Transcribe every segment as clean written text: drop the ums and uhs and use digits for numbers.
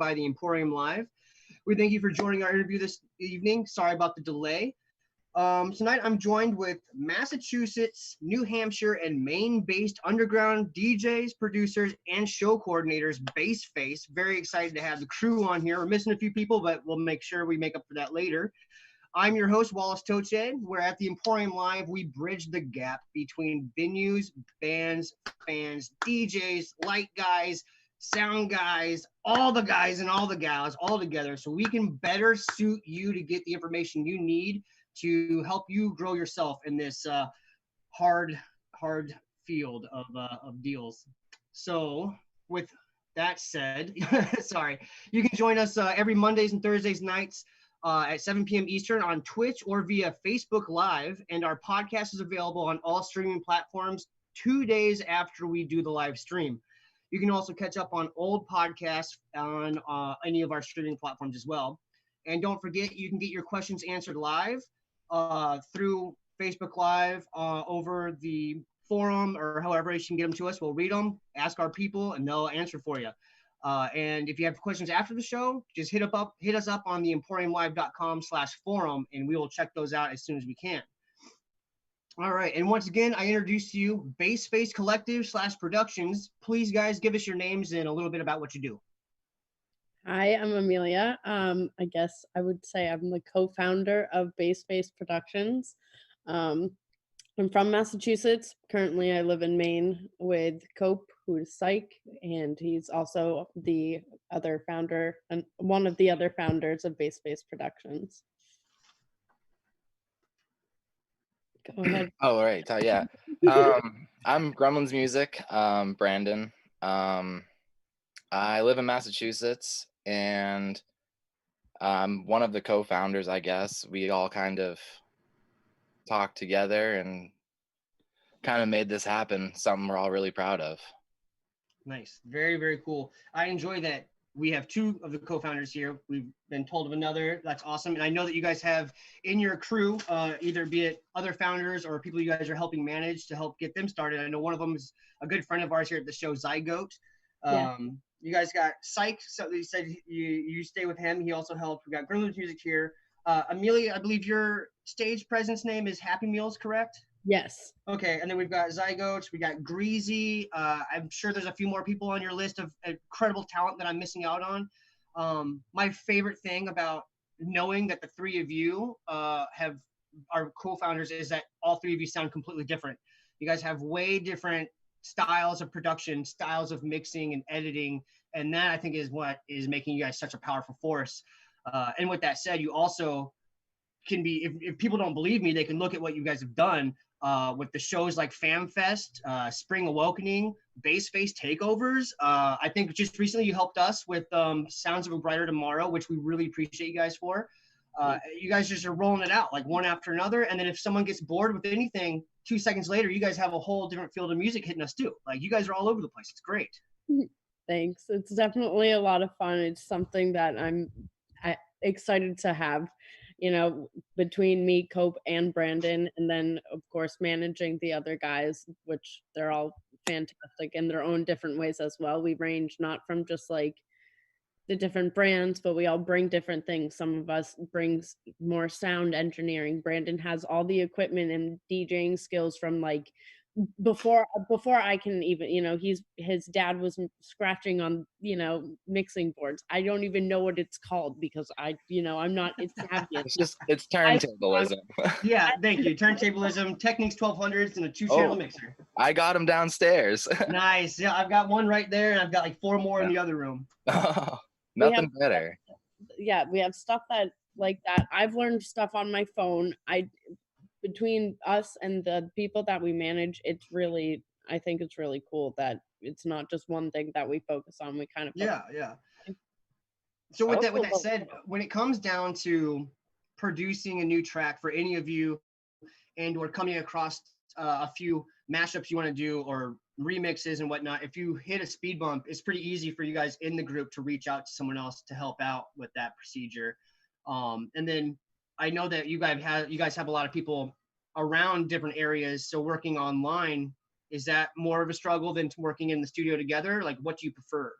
by the Emporium Live. We thank you for joining our interview this evening. Sorry about the delay. Tonight I'm joined with Massachusetts, New Hampshire, and Maine-based underground DJs, producers, and show coordinators, Bassface. Very excited to have the crew on here. We're missing a few people, but we'll make sure we make up for that later. I'm your host, Wallace Toche, where at the Emporium Live, we bridge the gap between venues, bands, fans, DJs, light guys, sound guys, all the guys and all the gals all together so we can better suit you to get the information you need to help you grow yourself in this hard field of deals. So with that said, sorry, you can join us every Mondays and Thursdays nights at 7 p.m. Eastern on Twitch or via Facebook Live. And our podcast is available on all streaming platforms 2 days after we do the live stream. You can also catch up on old podcasts on any of our streaming platforms as well. And don't forget, you can get your questions answered live through Facebook Live over the forum or however you can get them to us. We'll read them, ask our people, and they'll answer for you. And if you have questions after the show, just hit us up on the emporiumlive.com/forum, and we will check those out as soon as we can. All right, and once again, I introduce to you Bassface Collective /Productions. Please, guys, give us your names and a little bit about what you do. Hi, I'm Amelia. I guess I would say I'm the co-founder of Bassface Productions. I'm from Massachusetts. Currently, I live in Maine with Cope, who is Psych, and he's also the other founder and one of the other founders of Bassface Productions. Go ahead. Oh, right. Yeah. I'm Gremlinz Music, Brandon. I live in Massachusetts, and I'm one of the co-founders, I guess. We all kind of talked together and kind of made this happen, something we're all really proud of. Nice. Very, very cool. I enjoy that we have two of the co-founders here. We've been told of another. That's awesome. And I know that you guys have in your crew, either be it other founders or people you guys are helping manage to help get them started. I know one of them is a good friend of ours here at the show, Zygote. Yeah. You guys got Psych, so you said you stay with him. He also helped. We got Gremlinz Music here. Amelia, I believe your stage presence name is Happy Mealz, correct? Yes. Okay, and then we've got Zygote, we got Greasy. I'm sure there's a few more people on your list of incredible talent that I'm missing out on. My favorite thing about knowing that the three of you are co-founders is that all three of you sound completely different. You guys have way different styles of production, styles of mixing and editing, and that I think is what is making you guys such a powerful force. And with that said, you also can be, if people don't believe me, they can look at what you guys have done with the shows like FamFest, Spring Awakening, Bassface Takeovers. I think just recently you helped us with Sounds of a Brighter Tomorrow, which we really appreciate you guys for. You guys just are rolling it out like one after another. And then if someone gets bored with anything, 2 seconds later, you guys have a whole different field of music hitting us too. Like you guys are all over the place. It's great. Thanks. It's definitely a lot of fun. It's something that I'm excited to have, between me, Cope, and Brandon, and then of course managing the other guys, which they're all fantastic in their own different ways as well. We range not from just like the different brands, but we all bring different things. Some of us brings more sound engineering. Brandon has all the equipment and DJing skills from like before I can even, his dad was scratching on, mixing boards. I don't even know what it's called because I'm not, it's it's turntablism. Yeah, thank you. Turntablism, Technics 1200s, and a 2-channel mixer. I got them downstairs. Nice. Yeah, I've got one right there, and I've got like 4 more in the other room. Oh, nothing better. Yeah, we have stuff that like that. I've learned stuff on my phone. Between us and the people that we manage, I think it's really cool that it's not just one thing that we focus on. We kind of yeah. So with that said, when it comes down to producing a new track for any of you and or coming across a few mashups you want to do or remixes and whatnot, if you hit a speed bump, it's pretty easy for you guys in the group to reach out to someone else to help out with that procedure. And then I know that you guys have a lot of people around different areas. So working online, is that more of a struggle than working in the studio together? Like, what do you prefer?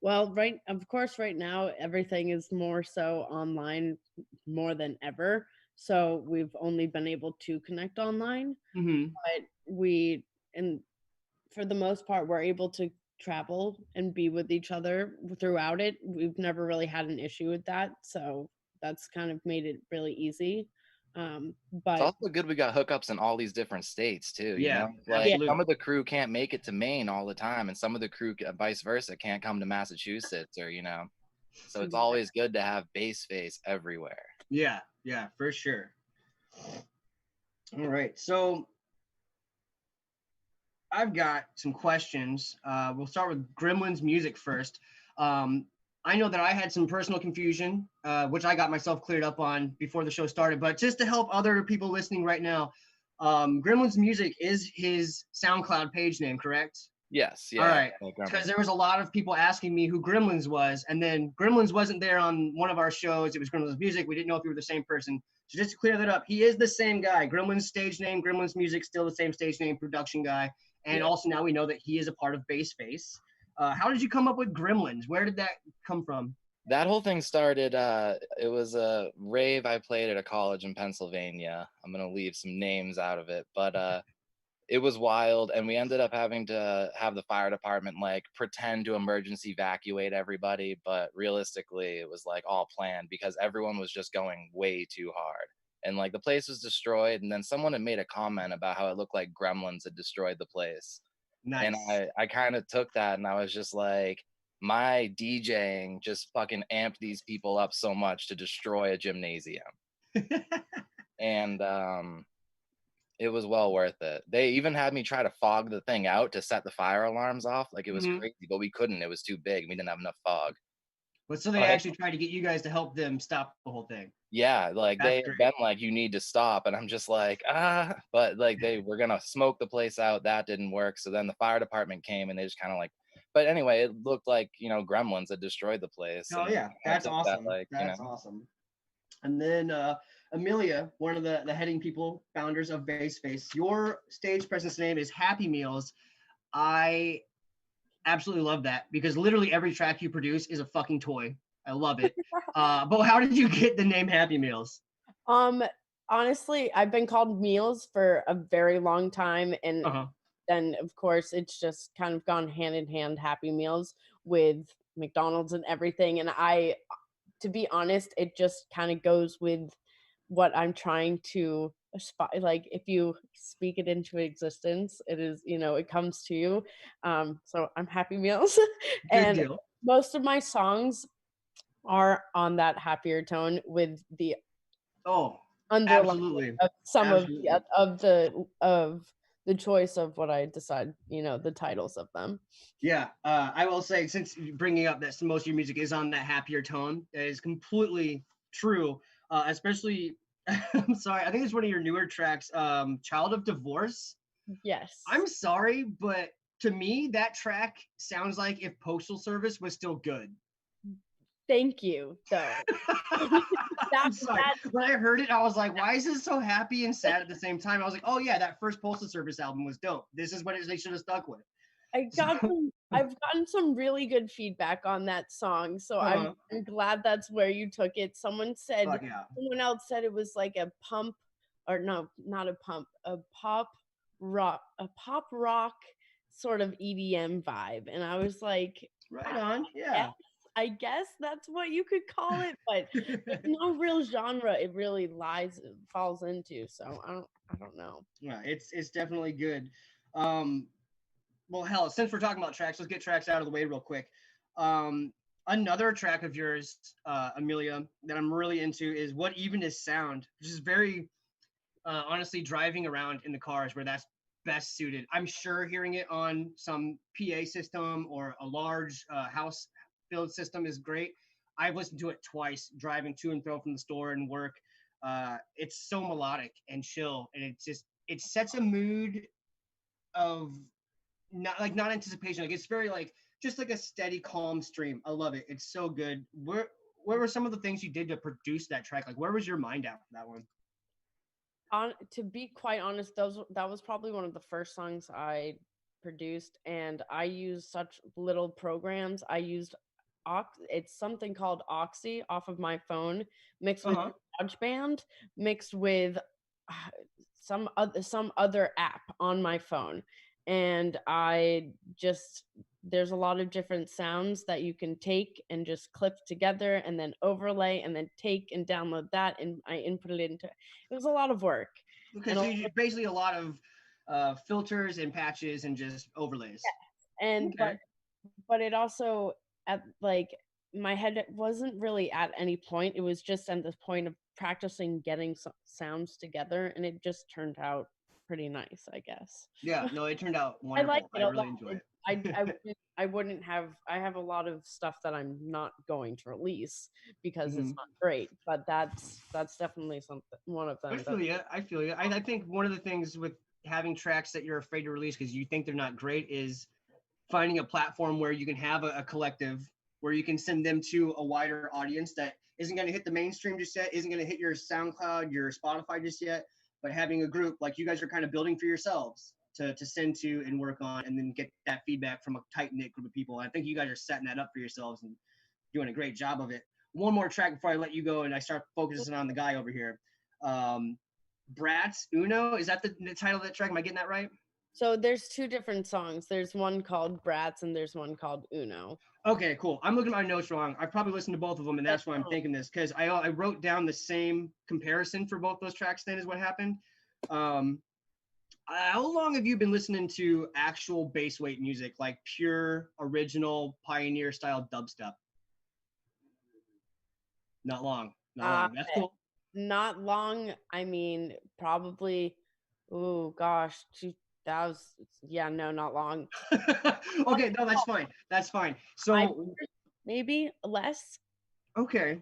Well, of course, right now everything is more so online more than ever. So we've only been able to connect online, Mm-hmm. but and for the most part, we're able to travel and be with each other throughout it. We've never really had an issue with that. So that's kind of made it really easy. It's But also good we got hookups in all these different states too, you Yeah, know? Like yeah, some absolutely. of the crew can't make it to Maine all the time, and some of the crew, vice versa, can't come to Massachusetts or, you know. So it's always good to have base face everywhere. Yeah, yeah, for sure. All right, so I've got some questions. We'll start with Gremlin's music first. Um, I know that I had some personal confusion, which I got myself cleared up on before the show started. But just to help other people listening right now, Gremlin's music is his SoundCloud page name, correct? Yes, All yeah. right, like because Gremlins. there was a lot of people asking me who Gremlinz was, and then Gremlinz wasn't there on one of our shows. It was Gremlin's music. We didn't know if you were the same person. So just to clear that up, he is the same guy. Gremlin's stage name, Gremlin's music, still the same stage name, production guy. And Yeah. also now we know that he is a part of Base Face. How did you come up with Gremlinz? Where did that come from? That whole thing started, it was a rave I played at a college in Pennsylvania. I'm gonna leave some names out of it, but it was wild, and we ended up having to have the fire department like pretend to emergency evacuate everybody, but realistically it was like all planned because everyone was just going way too hard, and like the place was destroyed, and then someone had made a comment about how it looked like gremlins had destroyed the place, and Nice. I kind of took that and I was just like, my DJing just fucking amped these people up so much to destroy a gymnasium, and it was well worth it. They even had me try to fog the thing out to set the fire alarms off. Like it was Mhm. crazy, but we couldn't. It was too big. We didn't have enough fog. But so they But actually tried to get you guys to help them stop the whole thing. yeah, like That's they had great. been like, you need to stop. And I'm just like, ah, but like they were gonna smoke the place out. That didn't work. So then the fire department came and they just kind of like, but anyway, it looked like, you know, gremlins had destroyed the place. Oh And yeah, I kind of that's took that awesome. like, you know, That's awesome. And then Amelia, one of the heading people, founders of Base Face. Your stage presence name is Happy Meals. I absolutely love that because literally every track you produce is a fucking toy. I love it. But how did you get the name Happy Meals? um, honestly, I've been called Mealz for a very long time, and Uh-huh. then of course it's just kind of gone hand in hand, Happy Meals with McDonald's and everything. And to be honest, it just kind of goes with what I'm trying to aspire. Like if you speak it into existence, it is, it comes to you. So I'm Happy Meals. Good And deal. most of my songs are on that happier tone with the Oh, underlying absolutely. of some of Absolutely. the choice of what I decide, the titles of them. Yeah, I will say, since you bringing up that most of your music is on that happier tone, that is completely true. Especially, I'm sorry, I think it's one of your newer tracks, "Child of Divorce." Yes. I'm sorry, but to me, that track sounds like if Postal Service was still good. Thank you, though. I'm That sorry. When I heard it, I was like, why is this so happy and sad at the same time? I was like, oh yeah, that first Postal Service album was dope. This is what they should have stuck with. So, I've gotten some really good feedback on that song, so I'm glad that's where you took it. fuck yeah. Someone else said it was like a pump, or no, not a pump, a pop rock sort of EDM vibe, and I was like, Right on. yes, Yeah. I guess that's what you could call it, but it's no real genre it really falls into, so I don't know. Yeah, it's definitely good. Um, well, hell, since we're talking about tracks, let's get tracks out of the way real quick. Um, Another track of yours, Amelia, that I'm really into is "What Even Is Sound," which is very honestly driving around in the cars where that's best suited. I'm sure hearing it on some PA system or a large house filled system is great. I've listened to it twice driving to and fro from the store and work. It's so melodic and chill, and it sets a mood of not anticipation. Like it's very like just like a steady, calm stream. I love it. It's so good. Where were some of the things you did to produce that track? Like where was your mind at for that one? To be quite honest, that was probably one of the first songs I produced, and I used such little programs. I used it's something called Oxy off of my phone, mixed with Uh-huh. GarageBand, mixed with some other app on my phone. And there's a lot of different sounds that you can take and just clip together and then overlay and then take and download that, and I inputted it into it. Was a lot of work. Okay, And so you basically a lot of filters and patches and just overlays. and Okay. but it also, at like, my head wasn't really at any point, it was just at this point of practicing getting some sounds together, and it just turned out pretty nice, I guess. Yeah, no, it turned out I like wonderful. it I a really lot. enjoy it. I wouldn't have. I have a lot of stuff that I'm not going to release because it's Mhm. not great. But that's definitely one of I them. feel you. I feel you. I think one of the things with having tracks that you're afraid to release because you think they're not great is finding a platform where you can have a collective where you can send them to a wider audience that isn't going to hit the mainstream just yet, isn't going to hit your SoundCloud, your Spotify just yet, but having a group like you guys are kind of building for yourselves to send to and work on and then get that feedback from a tight-knit group of people. I think you guys are setting that up for yourselves and doing a great job of it. One more track before I let you go and I start focusing on the guy over here. Bratz Uno, is that the title of that track? Am I getting that right? So there's two different songs. There's one called Bratz and there's one called Uno. Okay, cool. I'm looking at my notes wrong. I probably listened to both of them, and that's why I'm thinking this because I wrote down the same comparison for both those tracks. Then is what happened. How long have you been listening to actual bass weight music, like pure original pioneer style dubstep? Not long. Not long. That's cool. Not long. I mean, probably. Oh gosh, 2000. Yeah, no, not long. Okay, no, that's fine. That's fine. So maybe less. okay.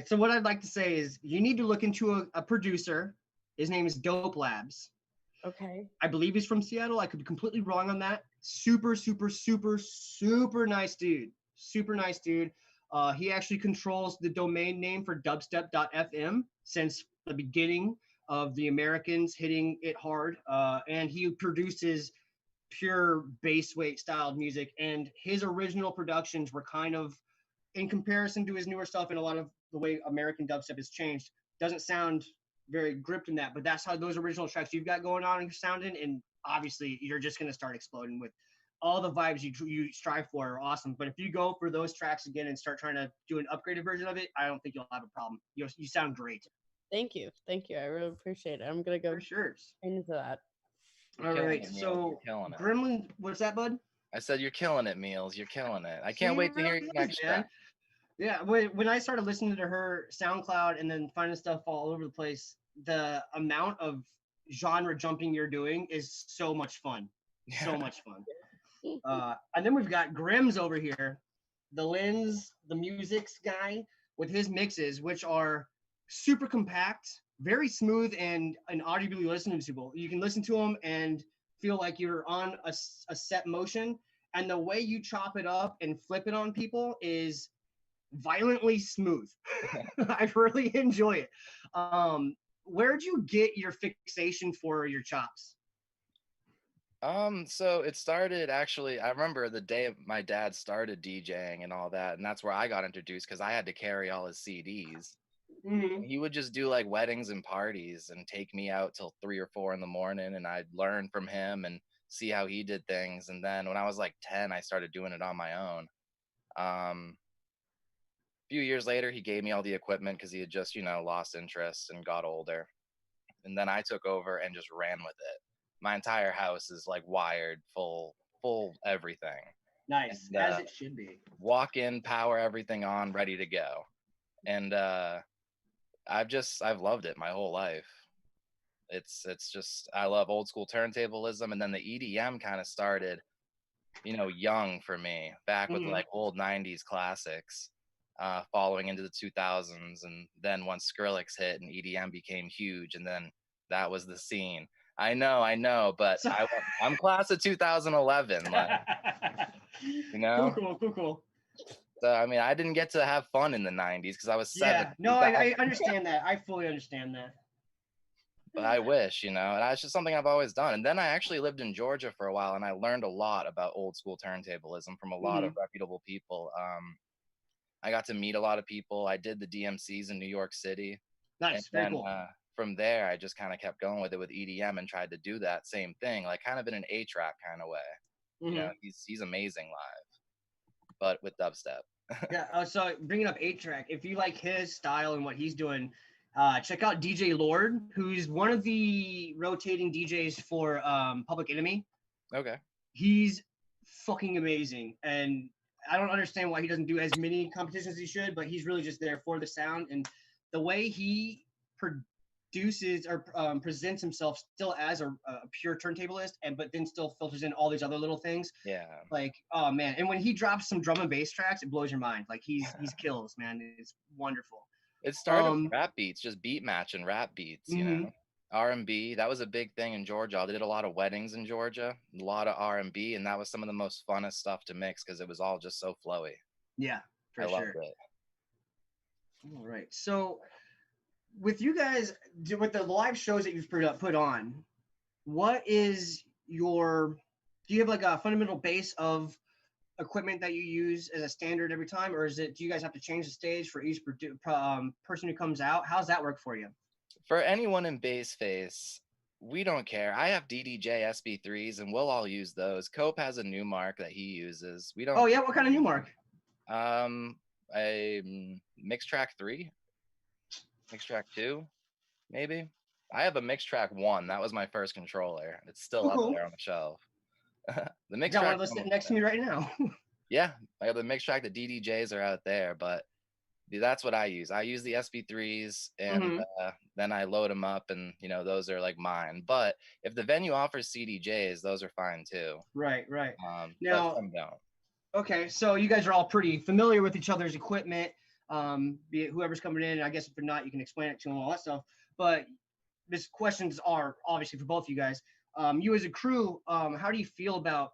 So what I'd like to say is you need to look into a producer. His name is Dope Labs. Okay. I believe he's from Seattle. I could be completely wrong on that. Super, super, super, super nice dude. Super nice dude. He actually controls the domain name for dubstep.fm since the beginning of the Americans hitting it hard. And he produces pure bass weight styled music. And his original productions were kind of, in comparison to his newer stuff and a lot of the way American dubstep has changed, doesn't sound very gripped in that, but that's how those original tracks you've got going on and sounding, and obviously you're just going to start exploding with all the vibes you strive for are awesome. But if you go for those tracks again and start trying to do an upgraded version of it, I don't think you'll have a problem. You sound great. Thank you. I really appreciate it. I'm gonna go for sure into that. All right, so Gremlin, what's that, bud? I said you're killing it, Mealz. You're killing it. I can't wait to hear your next track. Yeah, when I started listening to her SoundCloud and then finding stuff all over the place, the amount of genre jumping you're doing is so much fun. So much fun. And then we've got Grims over here, the Lens, the musics guy with his mixes, which are super compact, very smooth, and audibly listening to. You can listen to them and feel like you're on a set motion. And the way you chop it up and flip it on people is violently smooth. I really enjoy it. Where'd you get your fixation for your chops? So it started actually, I remember the day my dad started DJing and all that, and that's where I got introduced because I had to carry all his CDs. Mm-hmm. He would just do like weddings and parties and take me out till 3 or 4 in the morning, and I'd learn from him and see how he did things. And then when I was like 10, I started doing it on my own. A few years later, he gave me all the equipment because he had just, lost interest and got older. And then I took over and just ran with it. My entire house is like wired, full everything. Nice, and, as it should be. Walk in, power everything on, ready to go. And I've loved it my whole life. It's just, I love old school turntablism, and then the EDM kind of started, young for me, back with like old 90s classics, following into the 2000s, and then once Skrillex hit and EDM became huge, and then that was the scene. I know, but I'm class of 2011, like, Cool. So, I mean, I didn't get to have fun in the 90s because I was 7. Yeah, no, I understand that. I fully understand that. But I wish, and it's just something I've always done. And then I actually lived in Georgia for a while, and I learned a lot about old school turntablism from a lot of reputable people. I got to meet a lot of people. I did the DMCs in New York City. And Nice, very then cool. from there, I just kind of kept going with it with EDM and tried to do that same thing, like kind of in an A-Track kind of way. You know, he's amazing live, but with dubstep. Yeah. So bringing up 8-Track, if you like his style and what he's doing, check out DJ Lord, who's one of the rotating DJs for Public Enemy. Okay. He's fucking amazing, and I don't understand why he doesn't do as many competitions as he should, but he's really just there for the sound and the way he produces or presents himself still as a pure turntablist, and but then still filters in all these other little things. Yeah. Like, oh man, and when he drops some drum and bass tracks, it blows your mind. Like he's kills, man. It's wonderful. It started with rap beats, just beat matching rap beats, you know. R&B, that was a big thing in Georgia. I did a lot of weddings in Georgia, a lot of R&B, and that was some of the most funnest stuff to mix because it was all just so flowy. Yeah, for sure. I loved it. All right, so with you guys, with the live shows that you've put on, what is your? Do you have like a fundamental base of equipment that you use as a standard every time, or is it? Do you guys have to change the stage for each person who comes out? How's that work for you? For anyone in bass face, we don't care. I have DDJ SB3s, and we'll all use those. Cope has a new mark that he uses. We don't. Oh yeah, what kind of new mark? A Mix Track 3, Mix Track 2, maybe. I have a Mix Track 1. That was my first controller. It's still up there on the shelf. The Mix Track. Got one of those sitting next to me right now. Yeah, I got the Mix Track. The DDJs are out there, but that's what I use. I use the SB3s, and then I load them up, and you know those are like mine. But if the venue offers CDJs, those are fine too. Right. Now, but some don't. Okay, so you guys are all pretty familiar with each other's equipment. Be it whoever's coming in. I guess if you're not, you can explain it to them, all that stuff. But these questions are obviously for both of you guys. You as a crew, how do you feel about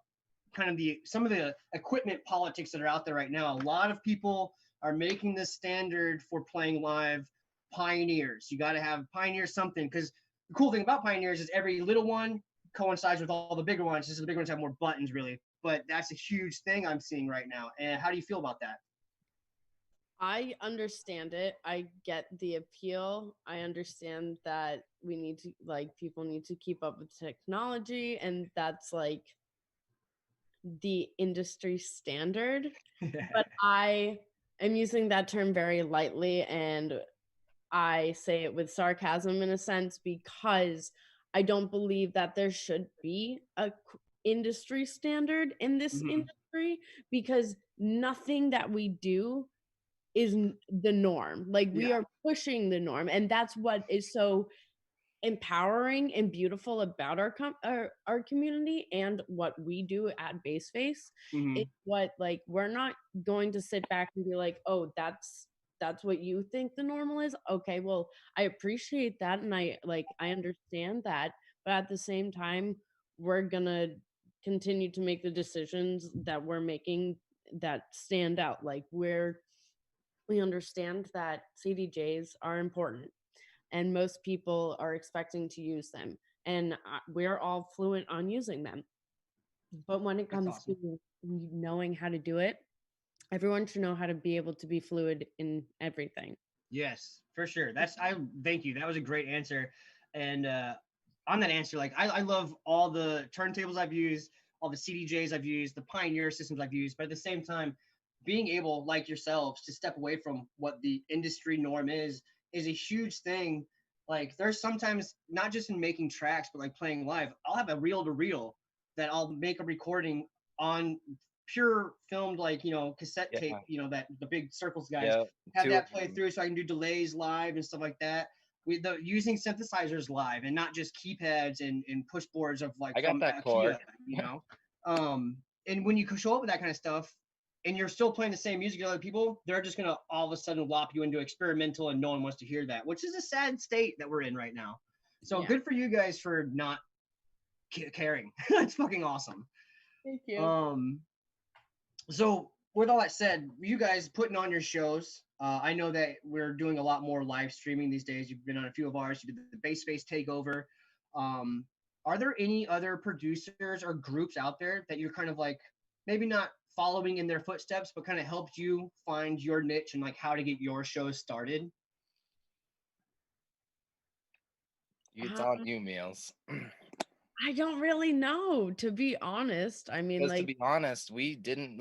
kind of some of the equipment politics that are out there right now? A lot of people are making this standard for playing live Pioneers. You got to have Pioneer something, because the cool thing about Pioneers is every little one coincides with all the bigger ones. Just the bigger ones have more buttons, really. But that's a huge thing I'm seeing right now. And how do you feel about that? I understand it. I get the appeal. I understand that we need to, like, people need to keep up with technology, and that's like the industry standard. But I am using that term very lightly, and I say it with sarcasm in a sense, because I don't believe that there should be a industry standard in this industry, because nothing that we do is the norm. Like, we are pushing the norm, and that's what is so empowering and beautiful about our community and what we do at Baseface. It's what, like, we're not going to sit back and be like, oh, that's what you think the normal is. Okay, well, I appreciate that, and I understand that, but at the same time, we're gonna continue to make the decisions that we're making that stand out. Like, we understand that CDJs are important, and most people are expecting to use them, and we're all fluent on using them. But when it comes to knowing how to do it, everyone should know how to be able to be fluid in everything. Yes, for sure. Thank you. That was a great answer. And on that answer, like, I love all the turntables I've used, all the CDJs I've used, the Pioneer systems I've used, but at the same time, being able, like yourselves, to step away from what the industry norm is a huge thing. Like, there's sometimes, not just in making tracks, but like playing live, I'll have a reel-to-reel that I'll make a recording on pure filmed, like, cassette tape, that the big circles guys have that play through, so I can do delays live and stuff like that. Using synthesizers live and not just keypads and push boards of like I got that chord. And when you show up with that kind of stuff and you're still playing the same music as other people, they're just gonna all of a sudden lop you into experimental, and no one wants to hear that, which is a sad state that we're in right now. So good for you guys for not caring. That's fucking awesome. Thank you. So with all that said, you guys putting on your shows, I know that we're doing a lot more live streaming these days. You've been on a few of ours. You did the Baseface takeover. Are there any other producers or groups out there that you're kind of like maybe not following in their footsteps, but kind of helped you find your niche and like how to get your shows started? It's on you, Mealz. I don't really know, to be honest. I mean, Because to like, be honest, we didn't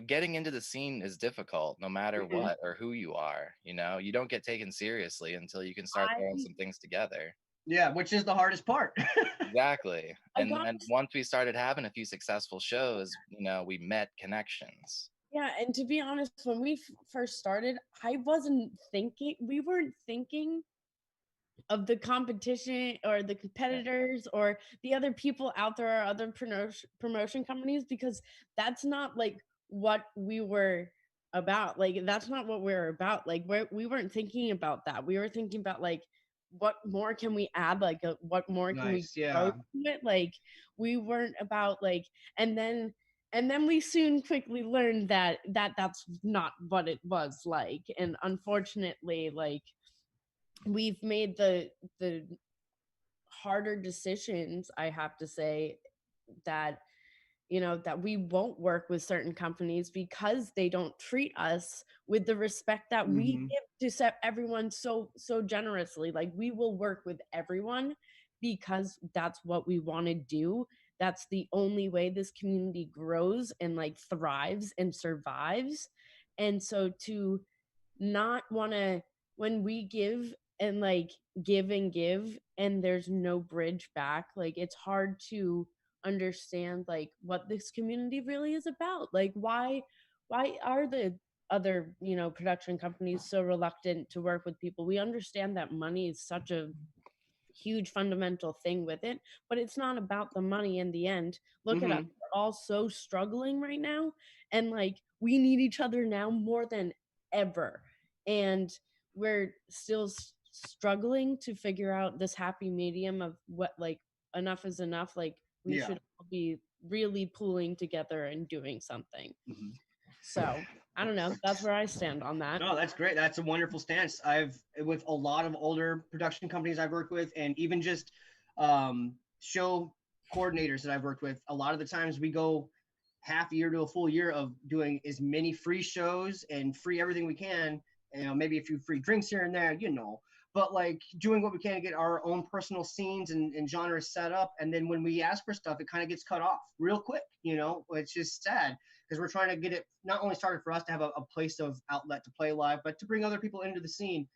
getting into the scene is difficult no matter what or who you are. You know, you don't get taken seriously until you can start throwing some things together. Yeah, which is the hardest part. Exactly. And then once we started having a few successful shows, you know, we met connections. Yeah, and to be honest, when we first started, we weren't thinking of the competition or the competitors or the other people out there or other promotion companies, because that's not like what we were about. Like, that's not what we're about. Like, we weren't thinking about that. We were thinking about like, what more can we add? Like, what more can we throw to it? Like, we weren't about like, and then we soon quickly learned that that's not what it was like. And unfortunately, like, we've made the harder decisions, I have to say, that that we won't work with certain companies because they don't treat us with the respect that we give to set everyone so generously. Like, we will work with everyone because that's what we want to do. That's the only way this community grows and like thrives and survives. And so to not want to, when we give and like give and there's no bridge back, like, it's hard to understand like what this community really is about. Like, why are the other production companies so reluctant to work with people? We understand that money is such a huge fundamental thing with it, but it's not about the money in the end. Look at us, we're all so struggling right now, and like, we need each other now more than ever, and we're still struggling to figure out this happy medium of what, like, enough is enough. Like, we should all be really pulling together and doing something. So I don't know, that's where I stand on that. No, that's great. That's a wonderful stance. With a lot of older production companies I've worked with, and even just show coordinators that I've worked with, a lot of the times we go half a year to a full year of doing as many free shows and free everything we can, maybe a few free drinks here and there, but like doing what we can to get our own personal scenes and genres set up. And then when we ask for stuff, it kind of gets cut off real quick. It's just sad because we're trying to get it not only started for us to have a place of outlet to play live, but to bring other people into the scene.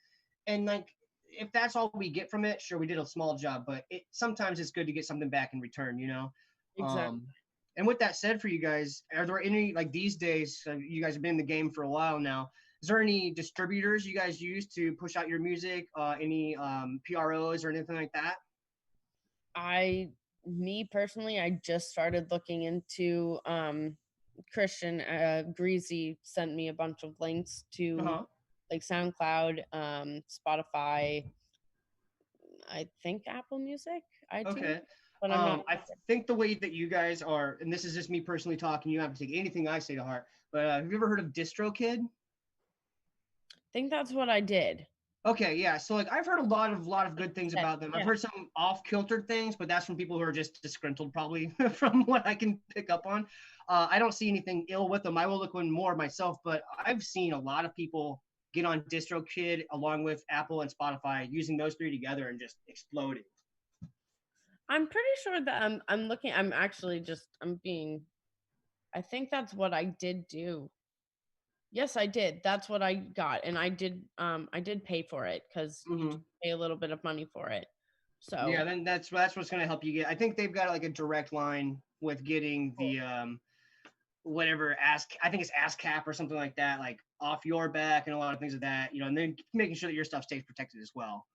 And like, if that's all we get from it, sure, we did a small job, but sometimes it's good to get something back in return, Exactly. And with that said, for you guys, are there any, like, these days, you guys have been in the game for a while now, is there any distributors you guys use to push out your music? Any PROs or anything like that? Me personally, I just started looking into Christian Greasy sent me a bunch of links to like SoundCloud, Spotify, I think Apple Music, iTunes. Okay. But I'm not. I think the way that you guys are, and this is just me personally talking, you don't have to take anything I say to heart, but have you ever heard of DistroKid? I think that's what I did. Okay, yeah. So like, I've heard a lot of good things about them. I've heard some off-kilter things, but that's from people who are just disgruntled, probably, from what I can pick up on. I don't see anything ill with them. I will look one more myself, but I've seen a lot of people get on DistroKid along with Apple and Spotify, using those three together and just exploding. I'm pretty sure that I think that's what I did do. Yes, I did. That's what I got. And I did pay for it because you pay a little bit of money for it. So yeah, then that's what's going to help you get. I think they've got like a direct line with getting the whatever I think it's ASCAP or something like that, like off your back and a lot of things of that, and then making sure that your stuff stays protected as well.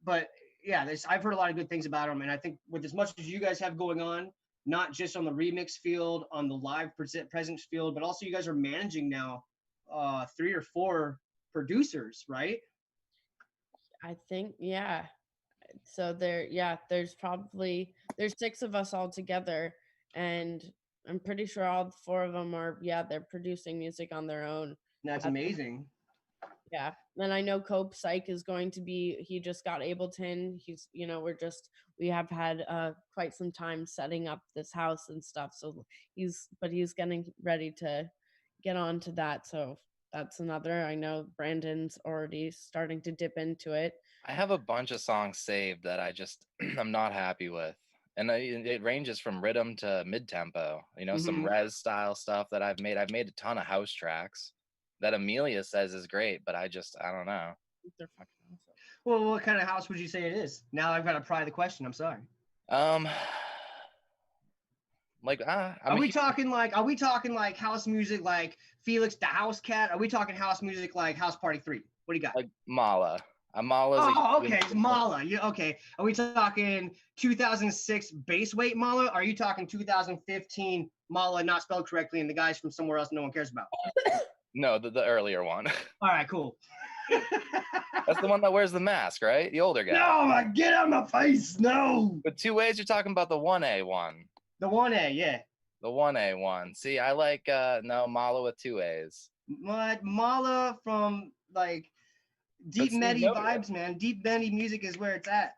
But yeah, I've heard a lot of good things about them, and I think with as much as you guys have going on, not just on the remix field, on the live presence field, but also you guys are managing now 3 or 4 producers, right? I think, yeah. So there's 6 of us all together, and I'm pretty sure all 4 of them are, they're producing music on their own. That's amazing. Yeah, and I know Cope Psych is going to be. He just got Ableton. He's, we have had quite some time setting up this house and stuff. So he's getting ready to get on to that. So that's another. I know Brandon's already starting to dip into it. I have a bunch of songs saved that I just I'm not happy with, and it ranges from rhythm to mid tempo. Some res style stuff that I've made. I've made a ton of house tracks that Amelia says is great, but I don't know. They're fucking awesome. Well, what kind of house would you say it is? Now I've got to pry the question. I'm sorry. Like are we talking like house music like Felix the House Cat? Are we talking house music like House Party 3? What do you got? Like Mala. Mala's okay, it's Mala. Yeah, okay. Are we talking 2006 base weight Mala? Are you talking 2015 Mala not spelled correctly and the guys from somewhere else no one cares about? No, the earlier one. All right, cool. That's the one that wears the mask, right? The older guy. No, get out of my face. No. But 2A's, you're talking about the 1A one. The 1A, yeah. The 1A one. See, I like Mala with 2A's. Mala from like deep Medi vibes, man. Deep Medi music is where it's at.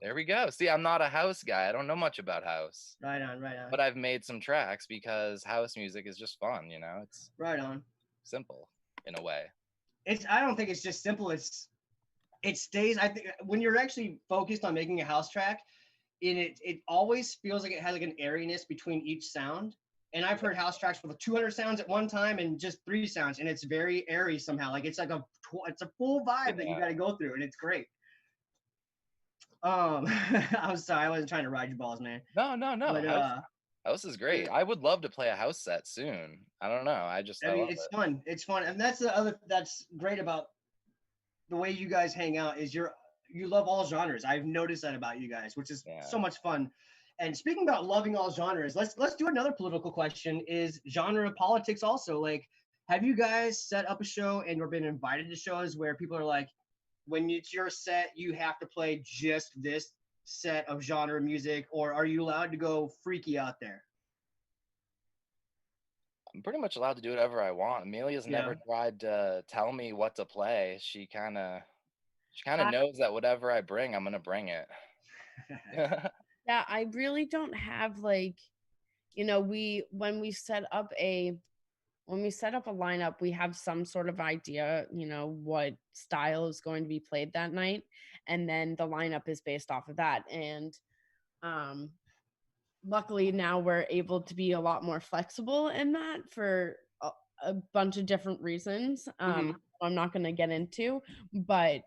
There we go. See, I'm not a house guy. I don't know much about house. Right on. But I've made some tracks because house music is just fun, It's right on. Simple in a way. I don't think it's just simple. It stays. I think when you're actually focused on making a house track, it always feels like it has like an airiness between each sound. And I've heard house tracks with 200 sounds at one time and just 3 sounds, and it's very airy somehow. Like it's like it's a full vibe that you got to go through, and it's great. I'm sorry, I wasn't trying to ride your balls, man. No. But, house is great. I would love to play a house set soon. I don't know. I mean, it's fun. It's fun, and that's that's great about the way you guys hang out is you love all genres. I've noticed that about you guys, which is so much fun. And speaking about loving all genres, let's do another political question. Is genre politics also like? Have you guys set up a show and or been invited to shows where people are like, when it's your set, you have to play just this set of genre music, or are you allowed to go freaky out there? I'm pretty much allowed to do whatever I want. Amelia's never tried to tell me what to play. She kind of knows that whatever I bring, I'm gonna bring it. Yeah, I really don't have like, when we set up a lineup, we have some sort of idea, what style is going to be played that night, and then the lineup is based off of that. And luckily now we're able to be a lot more flexible in that for a bunch of different reasons. I'm not going to get into, but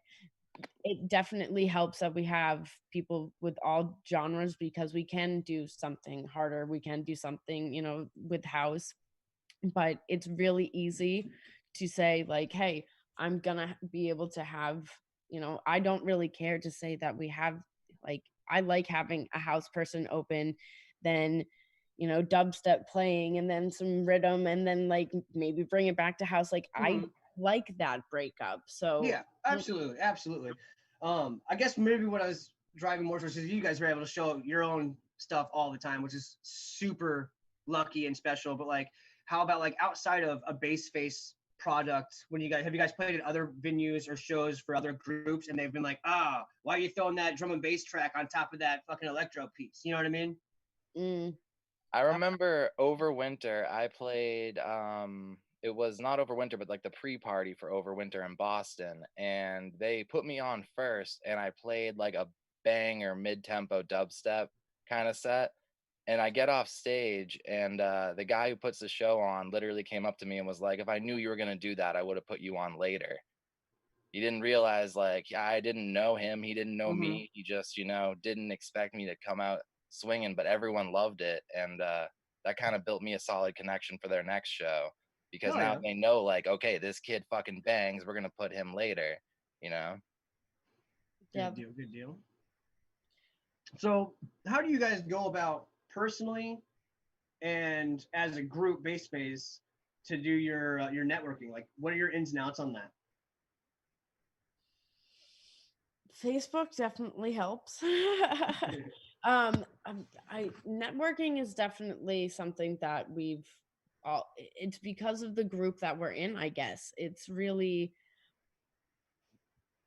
it definitely helps that we have people with all genres, because we can do something harder, we can do something, with house. But it's really easy to say like, hey, I'm gonna be able to have, I don't really care to say that we have, like, I like having a house person open, then dubstep playing, and then some rhythm, and then like maybe bring it back to house. Like I like that breakup. So yeah, absolutely. I guess maybe what I was driving more towards is you guys were able to show your own stuff all the time, which is super lucky and special. But like, how about like outside of a bass face product, have you guys played at other venues or shows for other groups and they've been like, why are you throwing that drum and bass track on top of that fucking electro piece? You know what I mean? I remember Overwinter, I played it was not Overwinter, but like the pre-party for Overwinter in Boston, and they put me on first, and I played like a banger mid-tempo dubstep kind of set. And I get off stage, and the guy who puts the show on literally came up to me and was like, if I knew you were going to do that, I would have put you on later. He didn't realize, like, I didn't know him. He didn't know me. He just, didn't expect me to come out swinging, but everyone loved it. And that kind of built me a solid connection for their next show, because now they know, like, okay, this kid fucking bangs. We're going to put him later, Yeah. Good deal. So how do you guys go about personally and as a group bass space to do your networking? Like, what are your ins and outs on that? Facebook definitely helps. Networking is definitely something that it's because of the group that we're in, I guess. It's really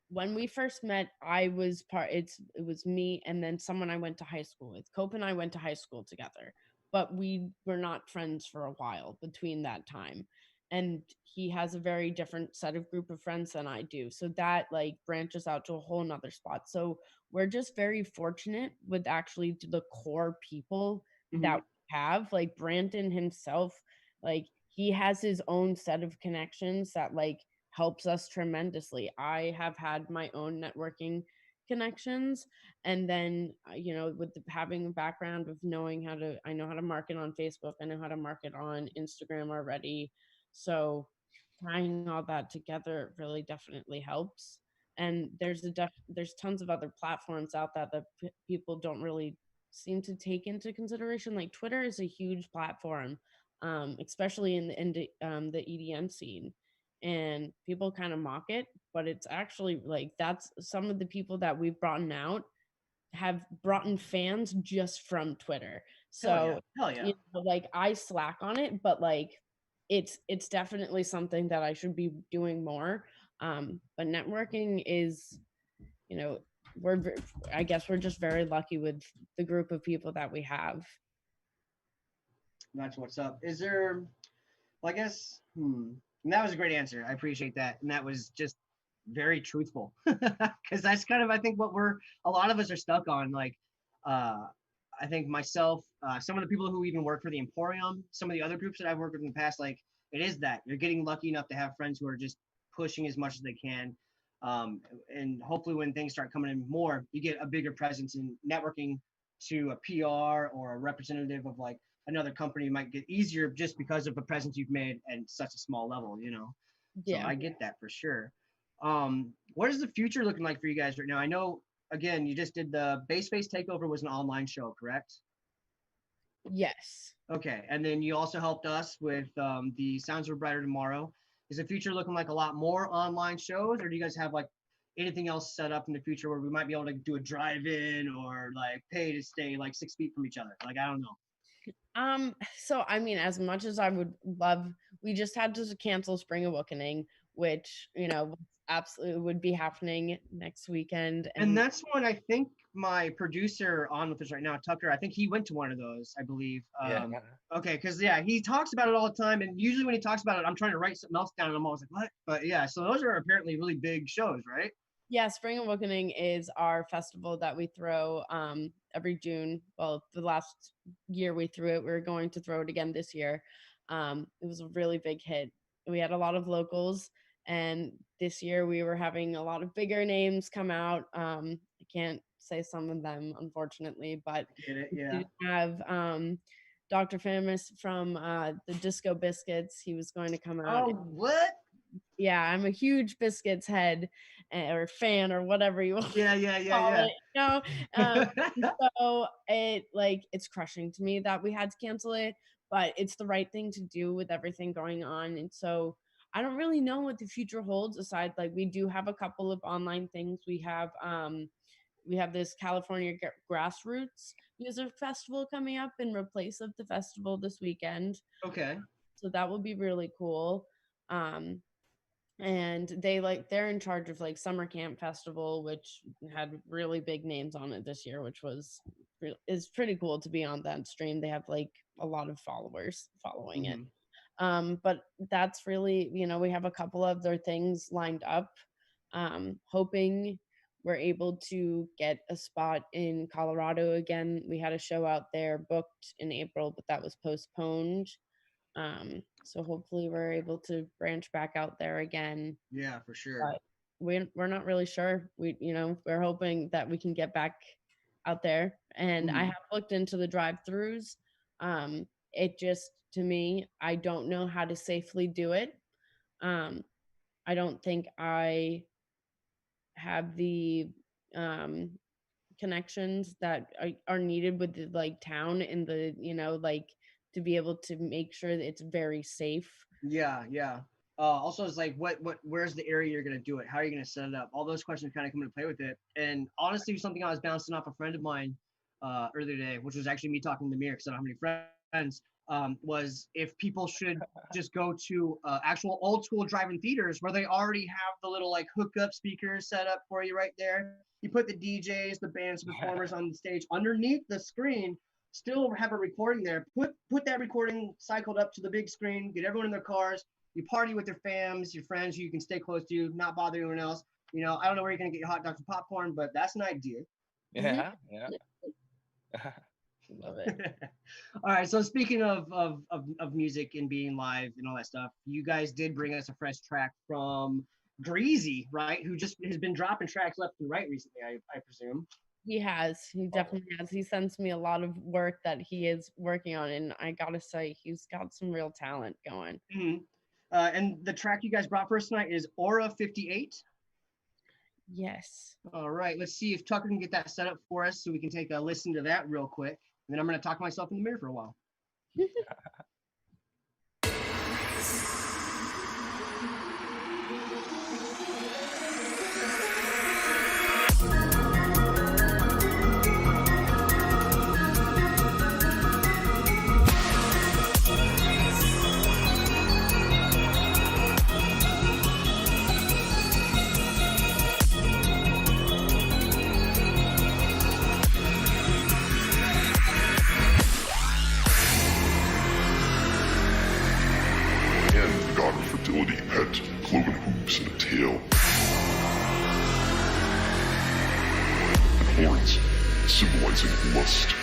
when we first met, it was me and then someone I went to high school with. Cope and I went to high school together, but we were not friends for a while between that time. And he has a very different set of group of friends than I do. So that like branches out to a whole nother spot. So we're just very fortunate with actually the core people that Mhm. we have. Like Brandon himself, like he has his own set of connections that like helps us tremendously. I have had my own networking connections, and then with having a background of knowing I know how to market on Facebook, I know how to market on Instagram already. So tying all that together really definitely helps. And there's tons of other platforms out there that people don't really seem to take into consideration. Like Twitter is a huge platform, especially in the EDM scene, and people kind of mock it, but it's actually like that's some of the people that we've brought out have brought in fans just from Twitter. Hell yeah. So, Hell yeah. like I slack on it, but like it's definitely something that I should be doing more. But networking is, you know, I guess we're just very lucky with the group of people that we have. That's what's up. Is there, well, I guess, and that was a great answer. I appreciate that. And that was just very truthful. Because that's kind of, I think, what a lot of us are stuck on. Like, uh, I think myself, some of the people who even work for the Emporium, some of the other groups that I've worked with in the past, like, it is that you're getting lucky enough to have friends who are just pushing as much as they can. And hopefully, when things start coming in more, you get a bigger presence in networking to a PR or a representative of like another company might get easier just because of the presence you've made at such a small level, you know? So Yeah. I get that for sure. What is the future looking like for you guys right now? I know, again, you just did the Base Face Takeover was an online show, correct? Yes. Okay. And then you also helped us with the Sounds of Brighter Tomorrow. Is the future looking like a lot more online shows, or do you guys have like anything else set up in the future where we might be able to do a drive-in or like pay to stay like 6 feet from each other? Like, I don't know. So I mean, as much as I would love, we just had to cancel Spring Awakening, which, absolutely would be happening next weekend. And And that's one I think my producer on with us right now, Tucker, I think he went to one of those, I believe. Yeah. Okay, because yeah, he talks about it all the time. And usually when he talks about it, I'm trying to write something else down and I'm always like, what? But yeah, so those are apparently really big shows, right? yeah, Spring Awakening is our festival that we throw every June. Well, the last year we threw it, we're going to throw it again this year. It was a really big hit. We had a lot of locals, and this year we were having a lot of bigger names come out. I can't say some of them, unfortunately, but Get it? we Yeah. did have Dr. Famous from the Disco Biscuits. He was going to come out. Oh, what? Yeah, I'm a huge Biscuits head, or fan, or whatever you want to Yeah, yeah, call yeah, it. yeah. So it's crushing to me that we had to cancel it, but it's the right thing to do with everything going on. And so I don't really know what the future holds, aside like we do have a couple of online things. We have this California Grassroots Music Festival coming up in replace of the festival this weekend. Okay. So that will be really cool. Um, and they're in charge of like Summer Camp Festival, which had really big names on it this year, which is pretty cool to be on that stream. They have like a lot of followers following it. Mhm. But that's really, we have a couple of other things lined up. Hoping we're able to get a spot in Colorado again. We had a show out there booked in April, but that was postponed. So hopefully we're able to branch back out there again. Yeah, for sure. But we're not really sure. We're hoping that we can get back out there. And I Mhm. have looked into the drive-throughs. It just, to me, I don't know how to safely do it. I don't think I have the um connections that are needed with the like town and the like to be able to make sure that it's very safe. Yeah, yeah. Also, it's like, where's the area you're gonna do it? How are you gonna set it up? All those questions kind of come into play with it. And honestly, something I was bouncing off a friend of mine earlier today, which was actually me talking to the mirror because I don't have any friends. was if people should just go to actual old school drive-in theaters where they already have the little like hookup speakers set up for you right there. You put the DJs, the bands, performers on the stage underneath the screen. Still have a recording there. Put that recording cycled up to the big screen. Get everyone in their cars. You party with your fams, your friends who you can stay close to, not bother anyone else. You know, I don't know where you're gonna get your hot dogs and popcorn, but that's an idea. Yeah, yeah. Love it. All right. So speaking of music and being live and all that stuff, you guys did bring us a fresh track from Greasy, right? Who just has been dropping tracks left and right recently, I presume. He has. He definitely has. He sends me a lot of work that he is working on, and I gotta say, he's got some real talent going. Mm-hmm. And the track you guys brought for us tonight is Aura 58. Yes. All right. Let's see if Tucker can get that set up for us so we can take a listen to that real quick. And then I'm going to talk to myself in the mirror for a while. Had cloven hooves and a tail, and horns symbolizing lust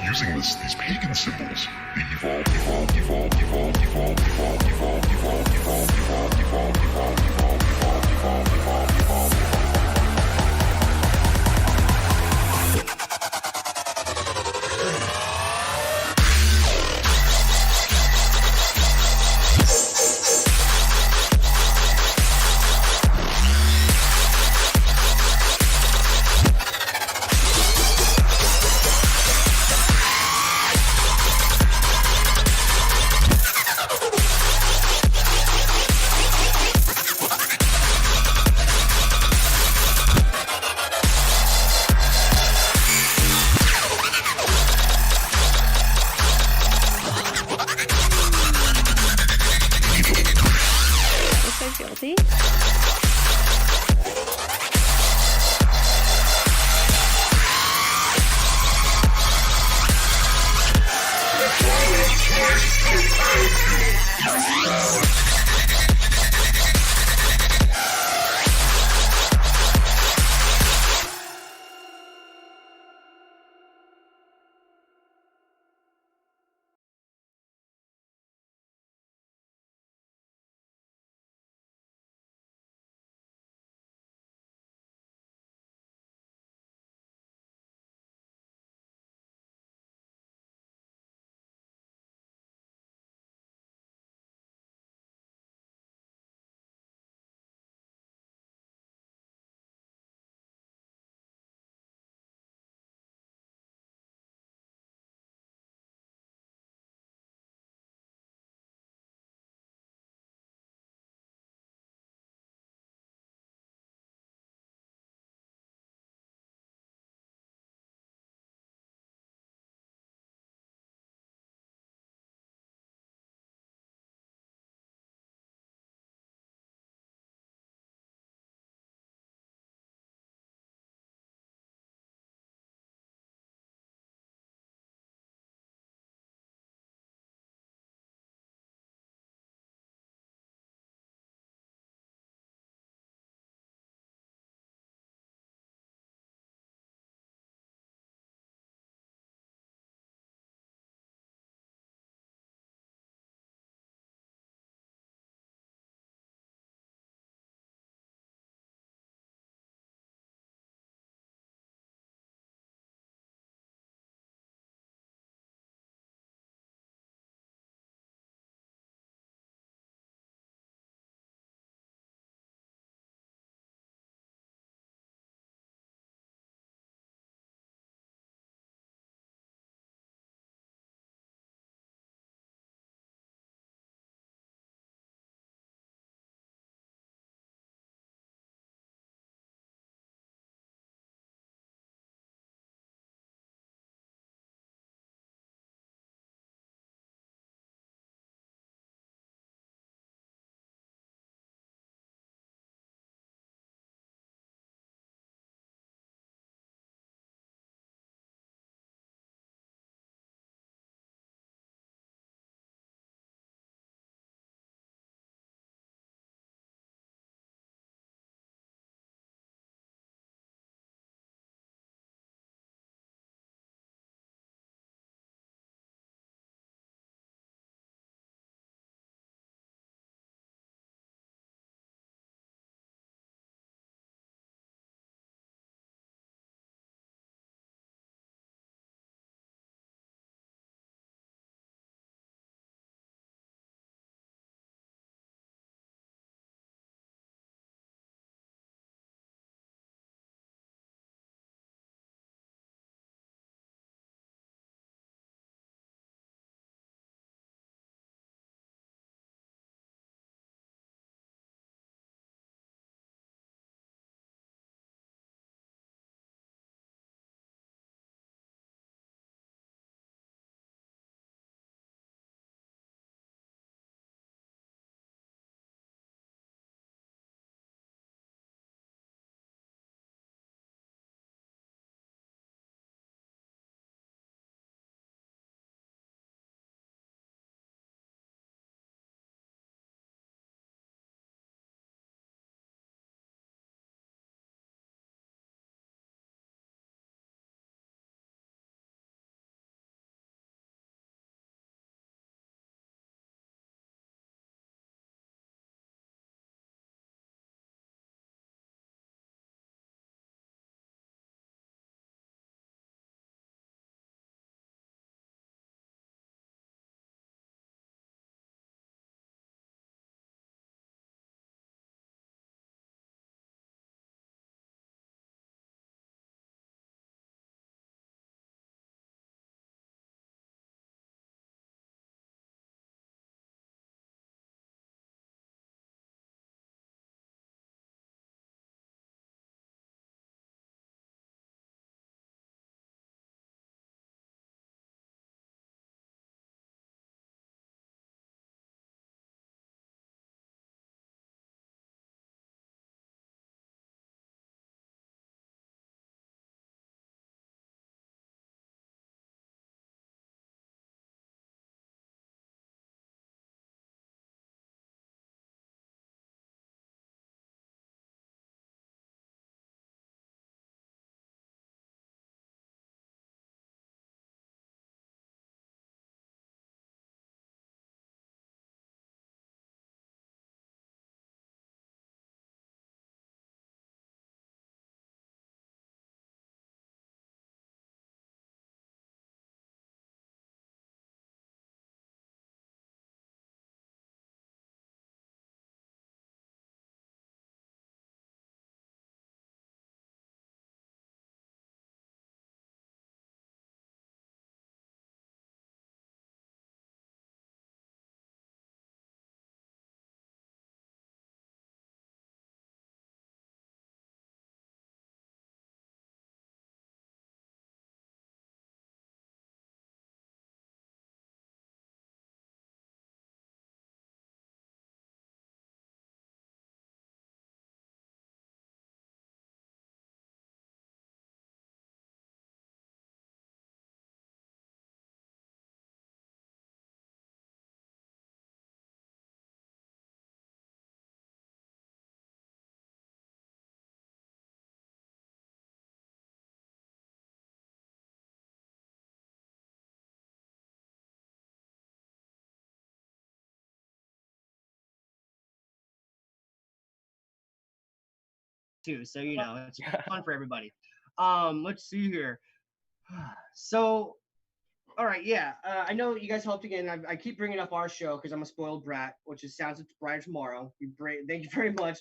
using these pagan symbols, they too. So, you know, it's fun for everybody. Let's see here. So, all right, yeah. I know you guys helped again. I keep bringing up our show because I'm a spoiled brat, which is Sounds Brighter Tomorrow. Thank you very much.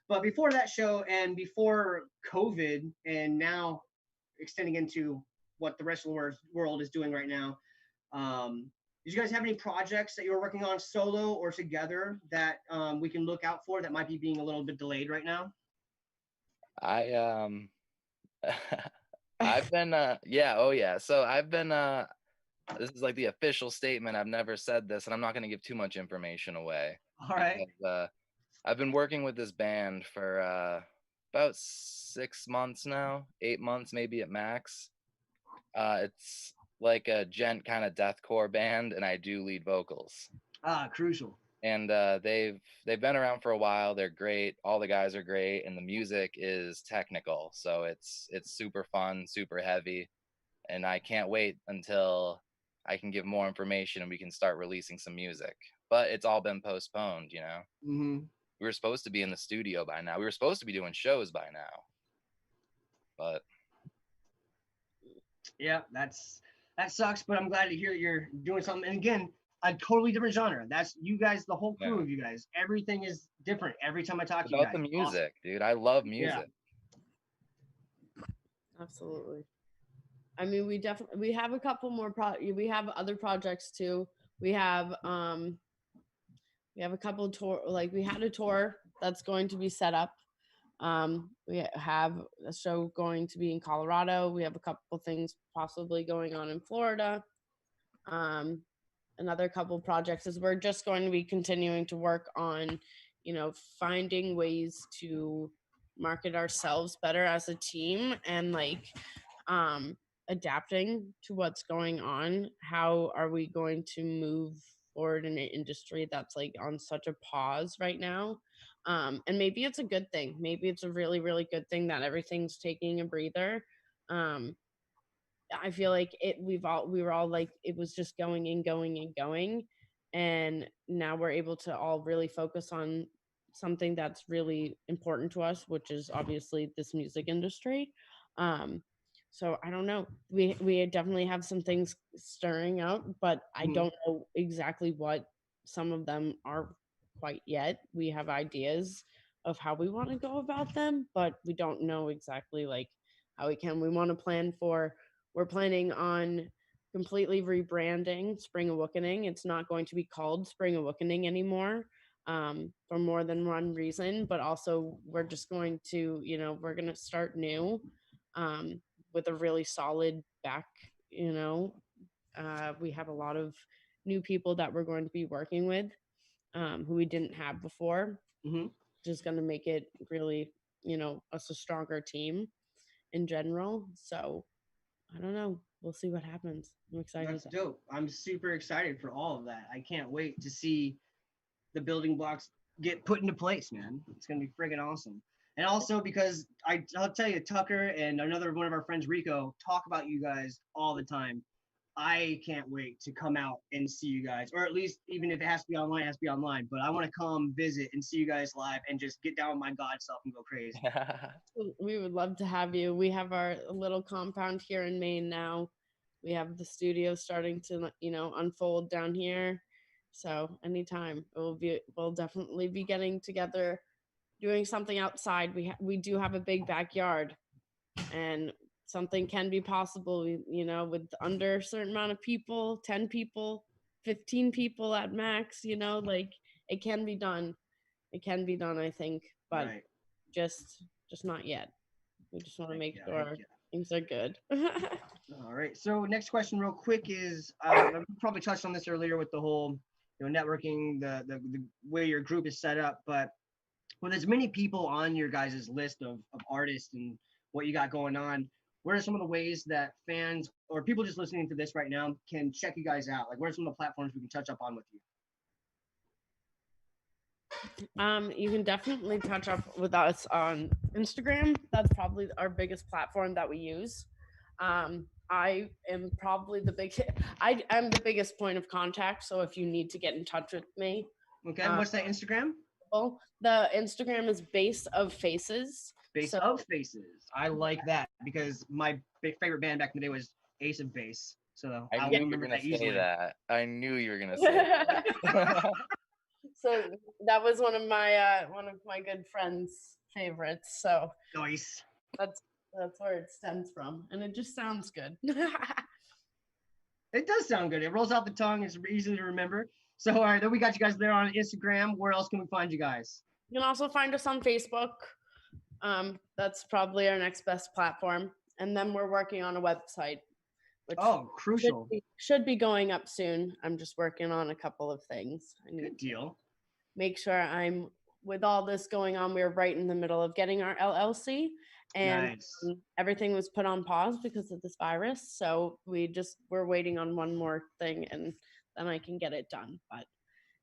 But before that show and before COVID and now extending into what the rest of the world is doing right now, did you guys have any projects that you're working on solo or together that we can look out for that might be being a little bit delayed right now? I've been So I've been this is like the official statement. I've never said this, and I'm not going to give too much information away. All right. Because, I've been working with this band for about 6 months now, 8 months maybe at max. It's like a gent kind of deathcore band, and I do lead vocals. Crucial. And they've been around for a while. They're great. All the guys are great, and the music is technical, so it's super fun, super heavy, and I can't wait until I can give more information and we can start releasing some music. But it's all been postponed, you know. Mm-hmm. We were supposed to be in the studio by now. We were supposed to be doing shows by now, but yeah, that sucks. But I'm glad to hear you're doing something. And again, a totally different genre. That's you guys, the whole crew of you guys. Everything is different every time I talk to you guys. About the music, awesome. Dude. I love music. Yeah. Absolutely. I mean, we have a couple more we have other projects too. We have a couple tour, like we had a tour that's going to be set up. We have a show going to be in Colorado. We have a couple things possibly going on in Florida. Another couple projects is we're just going to be continuing to work on, you know, finding ways to market ourselves better as a team and like adapting to what's going on. How are we going to move forward in an industry that's like on such a pause right now? And maybe it's a good thing. Maybe it's a really, really good thing that everything's taking a breather. I feel like we were all like, it was just going and going and going. And now we're able to all really focus on something that's really important to us, which is obviously this music industry. So I don't know. We definitely have some things stirring up, but I don't know exactly what some of them are quite yet. We have ideas of how we want to go about them, but we don't know exactly like how we can. We want to plan for. We're planning on completely rebranding Spring Awakening. It's not going to be called Spring Awakening anymore for more than one reason, but also we're just going to, you know, we're going to start new with a really solid back, you know. We have a lot of new people that we're going to be working with who we didn't have before, just going to make it really, you know, us a stronger team in general. So I don't know. We'll see what happens. I'm excited. That's dope. I'm super excited for all of that. I can't wait to see the building blocks get put into place, man. It's going to be friggin' awesome. And also because I'll tell you, Tucker and another one of our friends, Rico, talk about you guys all the time. I can't wait to come out and see you guys, or at least even if it has to be online, it has to be online. But I want to come visit and see you guys live and just get down with my God self and go crazy. We would love to have you. We have our little compound here in Maine now. We have the studio starting to, you know, unfold down here. So anytime we'll definitely be getting together, doing something outside. We do have a big backyard, and something can be possible, you know, with under a certain amount of people, 10 people, 15 people at max, you know, like it can be done. It can be done, I think, but just not yet. We just want to make sure things are good. All right. So next question real quick is, I probably touched on this earlier with the whole, you know, networking, the way your group is set up, but with as many people on your guys' list of artists and what you got going on, what are some of the ways that fans or people just listening to this right now can check you guys out? Like, what are some of the platforms we can touch up on with you? You can definitely touch up with us on Instagram. That's probably our biggest platform that we use. I am probably I am the biggest point of contact. So if you need to get in touch with me. Okay. What's that Instagram? The Instagram is Base of Faces. Base So of Faces. I like that because my favorite band back in the day was Ace of Base. So I I knew will you were remember gonna that say easily. that. I knew you were gonna say that. so that was one of my good friends' favorites. So Nice. that's where it stems from, and it just sounds good. It does sound good. It rolls off the tongue. It's easy to remember. So, all right, then we got you guys there on Instagram. Where else can we find you guys? You can also find us on Facebook. That's probably our next best platform. And then we're working on a website, which Crucial. should be going up soon. I'm just working on a couple of things. I need Good deal. make sure I'm with all this going on. We're right in the middle of getting our LLC, and Nice. everything was put on pause because of this virus. So we're waiting on one more thing, and then I can get it done. But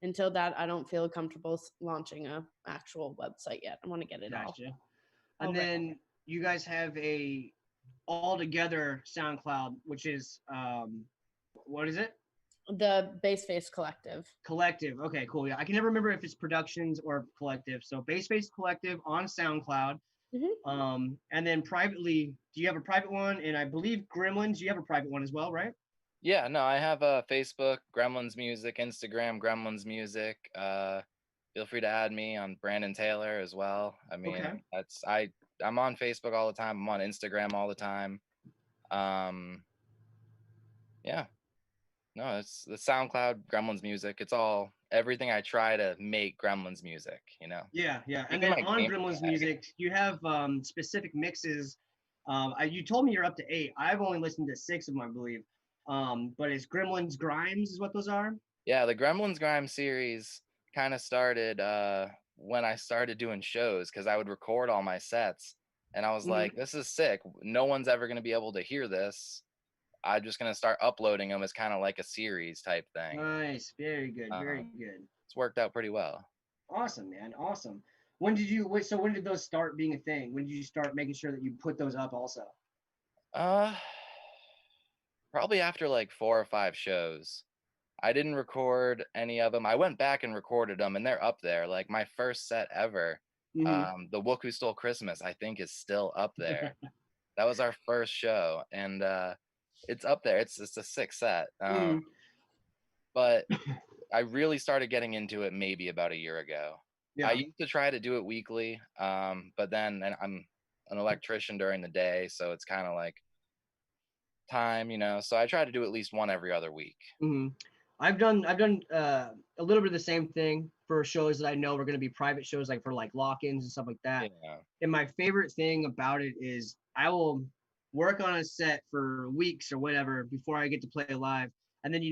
until that, I don't feel comfortable launching a actual website yet. I want to get it all. Gotcha. And then you guys have a all together SoundCloud, which is what is it? The Base Face Collective. Collective. Okay, cool. Yeah, I can never remember if it's Productions or Collective. So Base Face Collective on SoundCloud. And then privately, do you have a private one? And I believe Gremlinz, you have a private one as well, right? Yeah, no, I have a Facebook, Gremlinz Music, Instagram, Gremlinz Music. Feel free to add me on Brandon Taylor as well. I mean, I'm on Facebook all the time. I'm on Instagram all the time. Yeah. No, it's the SoundCloud, Gremlinz Music. It's all everything I try to make Gremlinz music, you know. Yeah. And Even then my on game Gremlinz bag. Music, you have specific mixes. You told me you're up to 8. I've only listened to 6 of them, I believe. But it's Gremlinz Grimes is what those are. Yeah, the Gremlinz Grime series kind of started when I started doing shows because I would record all my sets and I was like, this is sick. No one's ever going to be able to hear this. I'm just going to start uploading them as kind of like a series type thing. Nice. Very good. Very good. It's worked out pretty well. Awesome, man. Awesome. When did those start being a thing? When did you start making sure that you put those up also? Probably after like 4 or 5 shows. I didn't record any of them. I went back and recorded them, and they're up there. Like my first set ever, the Wook Who Stole Christmas, I think is still up there. That was our first show, and it's up there. It's a sick set. But I really started getting into it maybe about a year ago. Yeah. I used to try to do it weekly, but then I'm an electrician during the day, so it's kind of like time, you know. So I try to do at least one every other week. I've done a little bit of the same thing for shows that I know are going to be private shows, like for like lock-ins and stuff like that. Yeah. And my favorite thing about it is I will work on a set for weeks or whatever before I get to play live, and then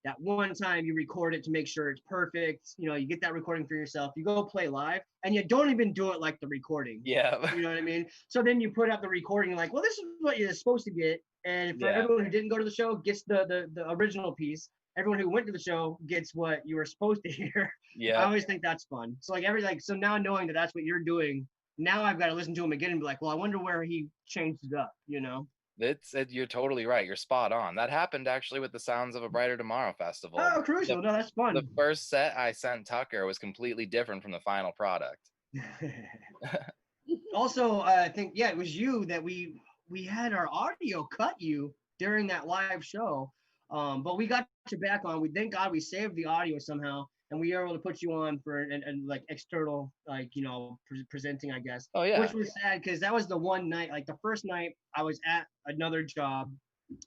that one time you record it to make sure it's perfect. You get that recording for yourself. You go play live, and you don't even do it like the recording. Yeah. You know what I mean? So then you put out the recording, like, well, this is what you're supposed to get. And for everyone who didn't go to the show gets the original piece. Everyone who went to the show gets what you were supposed to hear. Yeah. I always think that's fun. So so now knowing that that's what you're doing, now I've got to listen to him again and be like, well, I wonder where he changed it up, You're totally right. You're spot on. That happened actually with the Sounds of a Brighter Tomorrow festival. Oh, crucial. No, that's fun. The first set I sent Tucker was completely different from the final product. Also, I think, it was you that we had our audio cut you during that live show. But we got you back on. Thank God we saved the audio somehow, and we were able to put you on for an like external, like, presenting, I guess. Oh yeah. Which was sad because that was the one night, like the first night I was at another job,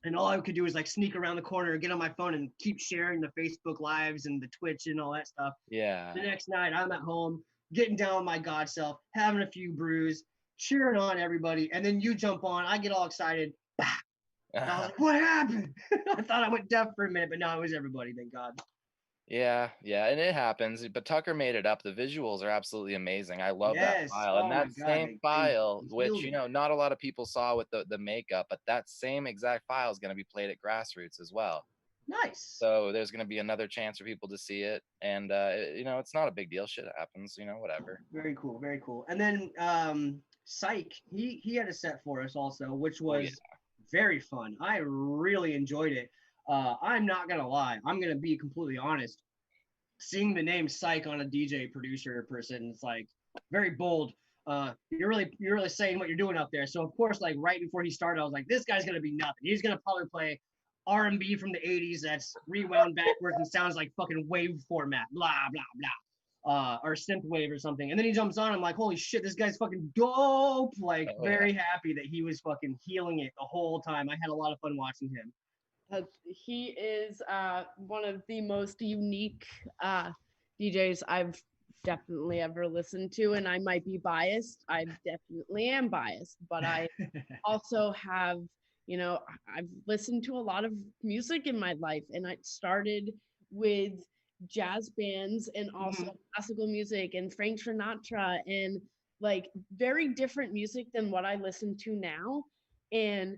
and all I could do was like sneak around the corner and get on my phone and keep sharing the Facebook lives and the Twitch and all that stuff. Yeah. The next night I'm at home, getting down with my god self, having a few brews, cheering on everybody, and then you jump on. I get all excited. I was like, what happened? I thought I went deaf for a minute, but no, it was everybody, thank God. Yeah, and it happens. But Tucker made it up. The visuals are absolutely amazing. I love that file. And that same file, which, not a lot of people saw with the makeup, but that same exact file is going to be played at Grassroots as well. Nice. So there's going to be another chance for people to see it. And, it's not a big deal. Shit happens, whatever. Very cool, very cool. And then Psych, he had a set for us also, which was very fun. I really enjoyed it. I'm not gonna lie. I'm gonna be completely honest. Seeing the name Psych on a DJ producer person, it's like very bold. you're really saying what you're doing out there. So of course, like right before he started, I was like, this guy's gonna be nothing. He's gonna probably play R&B from the 80s that's rewound backwards and sounds like fucking wave format, blah blah blah, or synth wave or something. And then he jumps on. I'm like, holy shit, this guy's fucking dope. Like, very happy that he was fucking healing it the whole time. I had a lot of fun watching him. He is one of the most unique DJs I've definitely ever listened to, and I might be biased. I definitely am biased, but I also have, I've listened to a lot of music in my life, and I started with jazz bands and also classical music and Frank Sinatra and like very different music than what I listen to now. And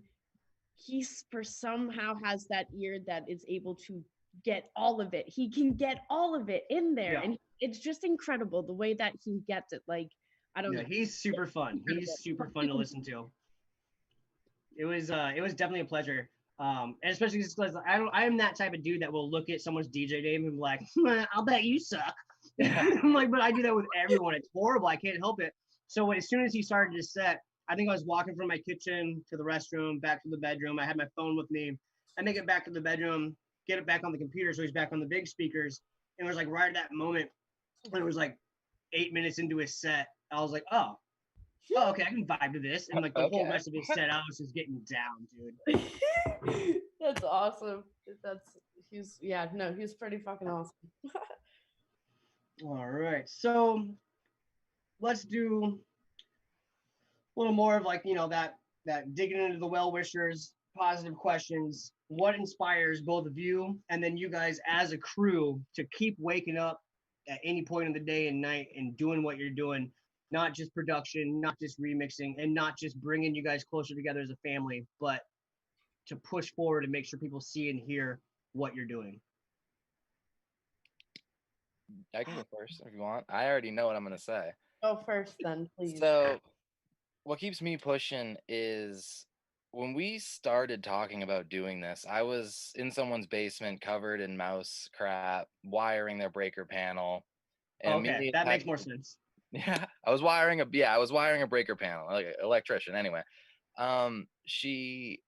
he for somehow has that ear that is able to get all of it. He can get all of it in there, and it's just incredible the way that he gets it. Like, I don't know. He's super fun. He's super fun to listen to. It was definitely a pleasure. And especially because I am that type of dude that will look at someone's DJ name and be like, I'll bet you suck. I'm like, but I do that with everyone. It's horrible. I can't help it. So as soon as he started his set, I think I was walking from my kitchen to the restroom, back to the bedroom. I had my phone with me. I make it back to the bedroom, get it back on the computer, so he's back on the big speakers. And it was like right at that moment, when it was like 8 minutes into his set, I was like, oh, okay, I can vibe to this. And like the whole rest of his set, I was just getting down, dude. That's awesome. He's pretty fucking awesome. All right, so let's do a little more of like, that digging into the well-wishers, positive questions. What inspires both of you and then you guys as a crew to keep waking up at any point of the day and night and doing what you're doing? Not just production, not just remixing, and not just bringing you guys closer together as a family, but to push forward and make sure people see and hear what you're doing. I can go first if you want. I already know what I'm going to say. Go first then, please. So what keeps me pushing is when we started talking about doing this, I was in someone's basement covered in mouse crap, wiring their breaker panel. And okay, that makes more sense. Yeah, I was wiring a breaker panel, like an electrician. Anyway, she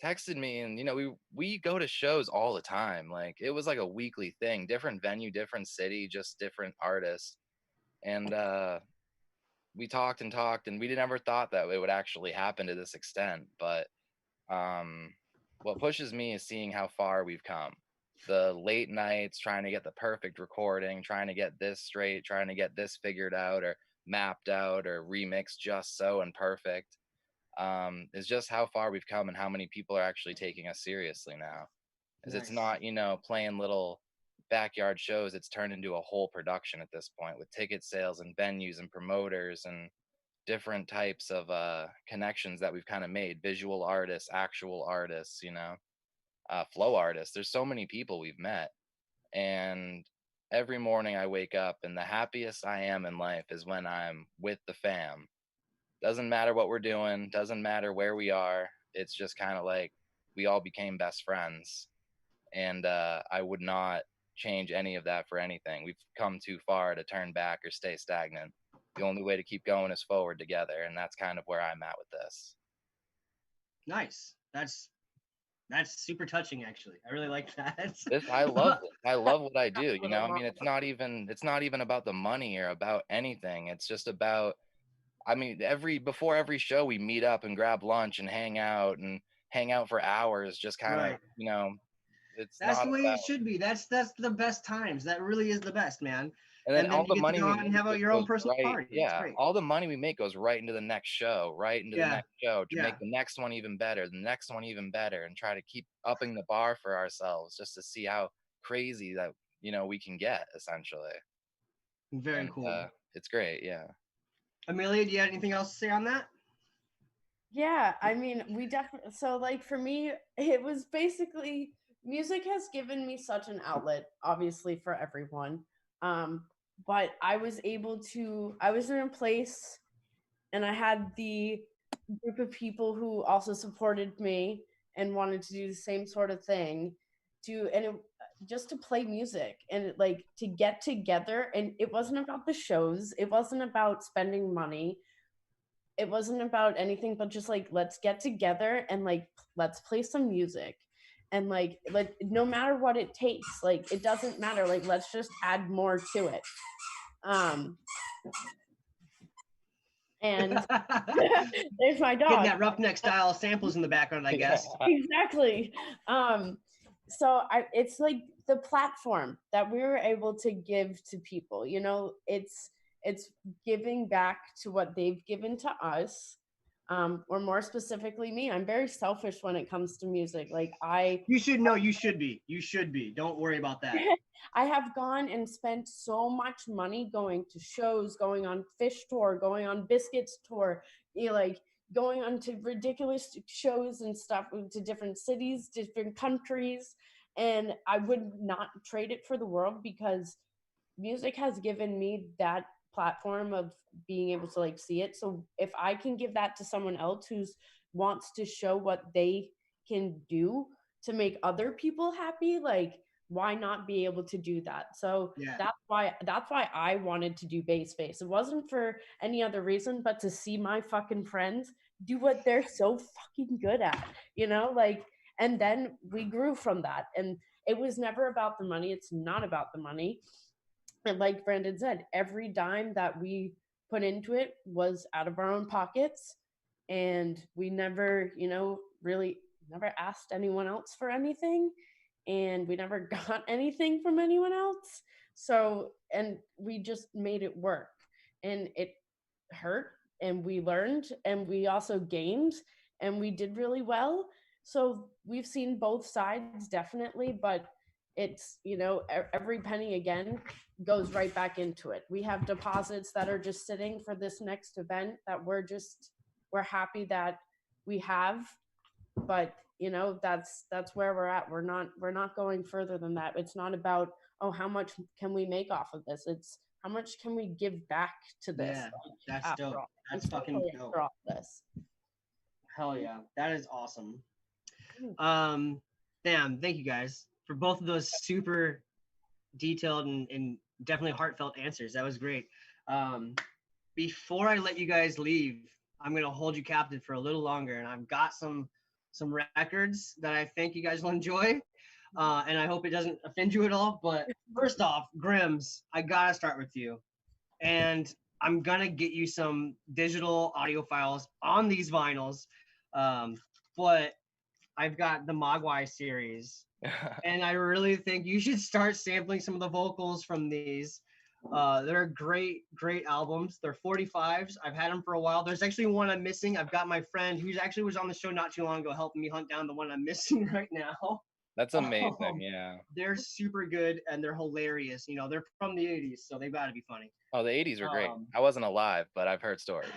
texted me, and we go to shows all the time. Like it was like a weekly thing, different venue, different city, just different artists. And we talked, and we never thought that it would actually happen to this extent. But what pushes me is seeing how far we've come. The late nights trying to get the perfect recording, trying to get this straight, trying to get this figured out or mapped out or remixed just so and perfect, is just how far we've come and how many people are actually taking us seriously now. Because It's not, playing little backyard shows. It's turned into a whole production at this point with ticket sales and venues and promoters and different types of connections that we've kind of made. Visual artists, actual artists, flow artists. There's so many people we've met, and every morning I wake up and the happiest I am in life is when I'm with the fam. Doesn't matter what we're doing, doesn't matter where we are. It's just kind of like we all became best friends, and I would not change any of that for anything. We've come too far to turn back or stay stagnant. The only way to keep going is forward together, and that's kind of where I'm at with this. Nice. That's super touching, actually. I really like that. I love it. I love what I do. I mean, it's not even about the money or about anything. It's just about, before every show we meet up and grab lunch and hang out for hours. Just kind of, that's the way it should be. That's the best times. That really is the best, man. And then all the money we and have out your own personal party. Yeah, all the money we make goes right into the next show, to make the next one even better, and try to keep upping the bar for ourselves just to see how crazy that we can get, essentially. Very cool. It's great, yeah. Amelia, do you have anything else to say on that? Yeah, I mean, we definitely. So, like for me, it was basically music has given me such an outlet, obviously for everyone. But I was in a place and I had the group of people who also supported me and wanted to do the same sort of thing just to play music and to get together. And it wasn't about the shows. It wasn't about spending money. it wasn't about anything but just like, let's get together and like let's play some music, and like no matter what it takes, like it doesn't matter, like let's just add more to it. And there's my dog. Getting that roughneck style samples in the background, I guess. Exactly. So it's like the platform that we were able to give to people, you know, it's giving back to what they've given to us. Or more specifically me, I'm very selfish when it comes to music. Like you should be. Don't worry about that. I have gone and spent so much money going to shows, going on Fish tour, going on Biscuits tour, you know, like going on to ridiculous shows and stuff to different cities, different countries. And I would not trade it for the world, because music has given me that platform of being able to like see it. So if I can give that to someone else who wants to show what they can do to make other people happy, like why not be able to do that? So that's why I wanted to do Base Face. It wasn't for any other reason but to see my fucking friends do what they're so fucking good at, you know, like, and then we grew from that. And it was never about the money. It's not about the money. And like Brandon said, every dime that we put into it was out of our own pockets. And we never, you know, really never asked anyone else for anything. And we never got anything from anyone else. So, and we just made it work. And it hurt, and we learned, and we also gained, and we did really well. So we've seen both sides, definitely, but it's, you know, every penny again goes right back into it. We have deposits that are just sitting for this next event that we're happy that we have, but you know, that's where we're at. We're not going further than that. It's not about, oh, how much can we make off of this? It's how much can we give back to this? Yeah, that's dope. That's fucking dope. Hell yeah, that is awesome. Damn, thank you guys for both of those super detailed and definitely heartfelt answers. That was great. Before I let you guys leave, I'm gonna hold you captive for a little longer, and I've got some records that I think you guys will enjoy, and I hope it doesn't offend you at all. But first off, Grims, I gotta start with you, and I'm gonna get you some digital audio files on these vinyls, but I've got the Mogwai series, and I really think you should start sampling some of the vocals from these. They're great albums. They're 45s. I've had them for a while. There's actually one I'm missing. I've got my friend who's actually was on the show not too long ago helping me hunt down the one I'm missing right now. That's amazing. Yeah. They're super good and they're hilarious. You know, they're from the 80s, so they've got to be funny. Oh, the 80s were great. I wasn't alive, but I've heard stories.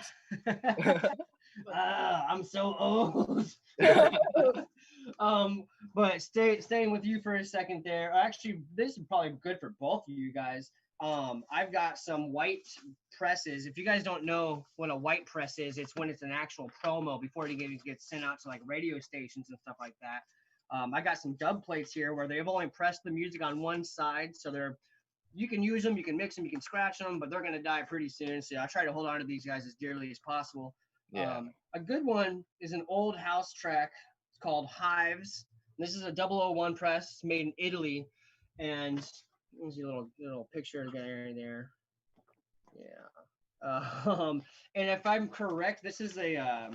I'm so old. But staying with you for a second there. Actually, this is probably good for both of you guys. I've got some white presses. If you guys don't know what a white press is, it's when it's an actual promo before it gets sent out to like radio stations and stuff like that. I got some dub plates here where they've only pressed the music on one side, so you can use them, you can mix them, you can scratch them, but they're gonna die pretty soon. So I try to hold on to these guys as dearly as possible. Yeah. A good one is an old house track. It's called Hives. This is a 001 press made in Italy, and there's a little picture there. Yeah. And if I'm correct, this is a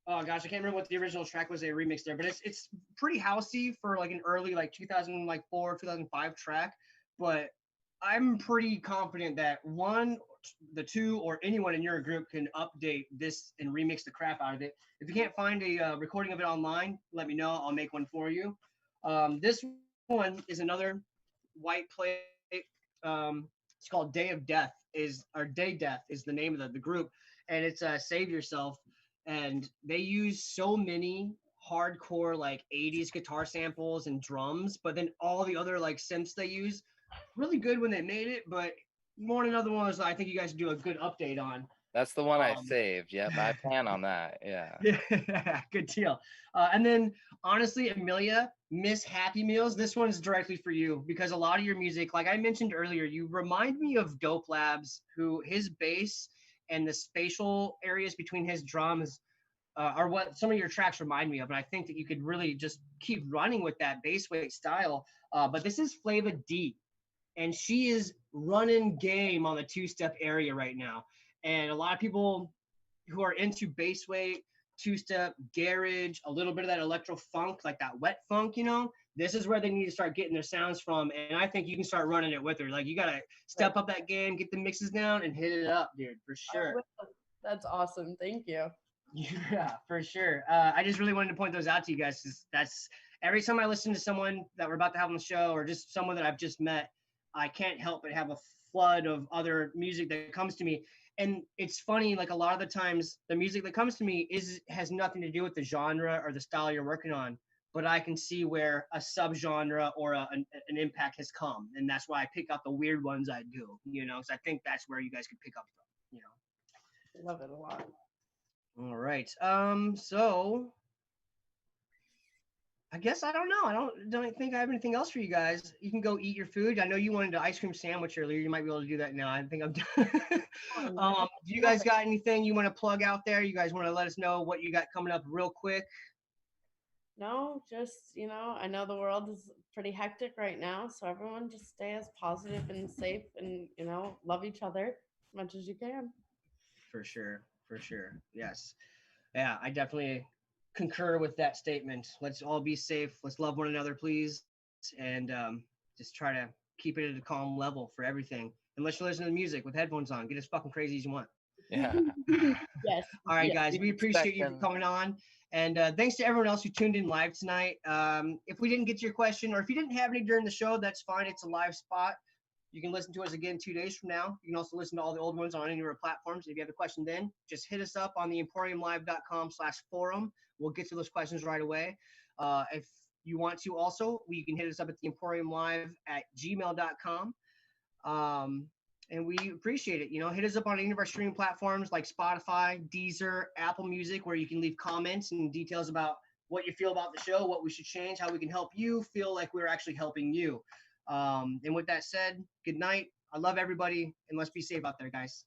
oh gosh, I can't remember what the original track was. They remixed there, but it's pretty housey for like an early like 2004, 2005 track. But I'm pretty confident that the two, or anyone in your group can update this and remix the crap out of it. If you can't find a recording of it online, let me know. I'll make one for you. This one is another white plate. It's called Day Death is the name of the group, and it's Save Yourself. And they use so many hardcore like 80s guitar samples and drums, but then all the other like synths they use, really good when they made it, but more than another one I think you guys do a good update on. That's the one I saved. Yep, I plan on that. Yeah. Yeah, good deal. And then honestly, Amelia, Miss Happy Meals, this one's directly for you because a lot of your music, like I mentioned earlier, you remind me of Dope Labs, who his bass and the spatial areas between his drums are what some of your tracks remind me of. And I think that you could really just keep running with that bass weight style. But this is Flava D, and she is running game on the two-step area right now. And a lot of people who are into bass weight, two-step, garage, a little bit of that electro funk, like that wet funk, you know, this is where they need to start getting their sounds from. And I think you can start running it with her. Like, you got to step up that game, get the mixes down, and hit it up, dude, for sure. That's awesome. Thank you. Yeah, for sure. I just really wanted to point those out to you guys, because that's every time I listen to someone that we're about to have on the show, or just someone that I've just met, I can't help but have a flood of other music that comes to me. And it's funny, like, a lot of the times the music that comes to me has nothing to do with the genre or the style you're working on, but I can see where a subgenre or an impact has come, and that's why I pick out the weird ones I do, you know, because I think that's where you guys can pick up from, you know. Love it a lot. All right. So I guess I don't know. I don't think I have anything else for you guys. You can go eat your food. I know you wanted an ice cream sandwich earlier. You might be able to do that now. I think I'm done. Do you guys got anything you want to plug out there? You guys want to let us know what you got coming up real quick? No, just, you know, I know the world is pretty hectic right now, so everyone just stay as positive and safe and, you know, love each other as much as you can. For sure. For sure. Yes. Yeah, I definitely concur with that statement. Let's all be safe. Let's love one another, please. And just try to keep it at a calm level for everything. Unless you're listening to music with headphones on, get as fucking crazy as you want. Yeah. Yes. All right, yes. guys, we appreciate you for coming on. And thanks to everyone else who tuned in live tonight. If we didn't get to your question, or if you didn't have any during the show, that's fine. It's a live spot. You can listen to us again 2 days from now. You can also listen to all the old ones on any of our platforms. If you have a question then, just hit us up on the emporiumlive.com/forum. We'll get to those questions right away. If you want to also, you can hit us up at the emporiumlive@gmail.com. And we appreciate it. You know, hit us up on any of our streaming platforms like Spotify, Deezer, Apple Music, where you can leave comments and details about what you feel about the show, what we should change, how we can help you feel like we're actually helping you. And with that said, good night. I love everybody, and let's be safe out there, guys.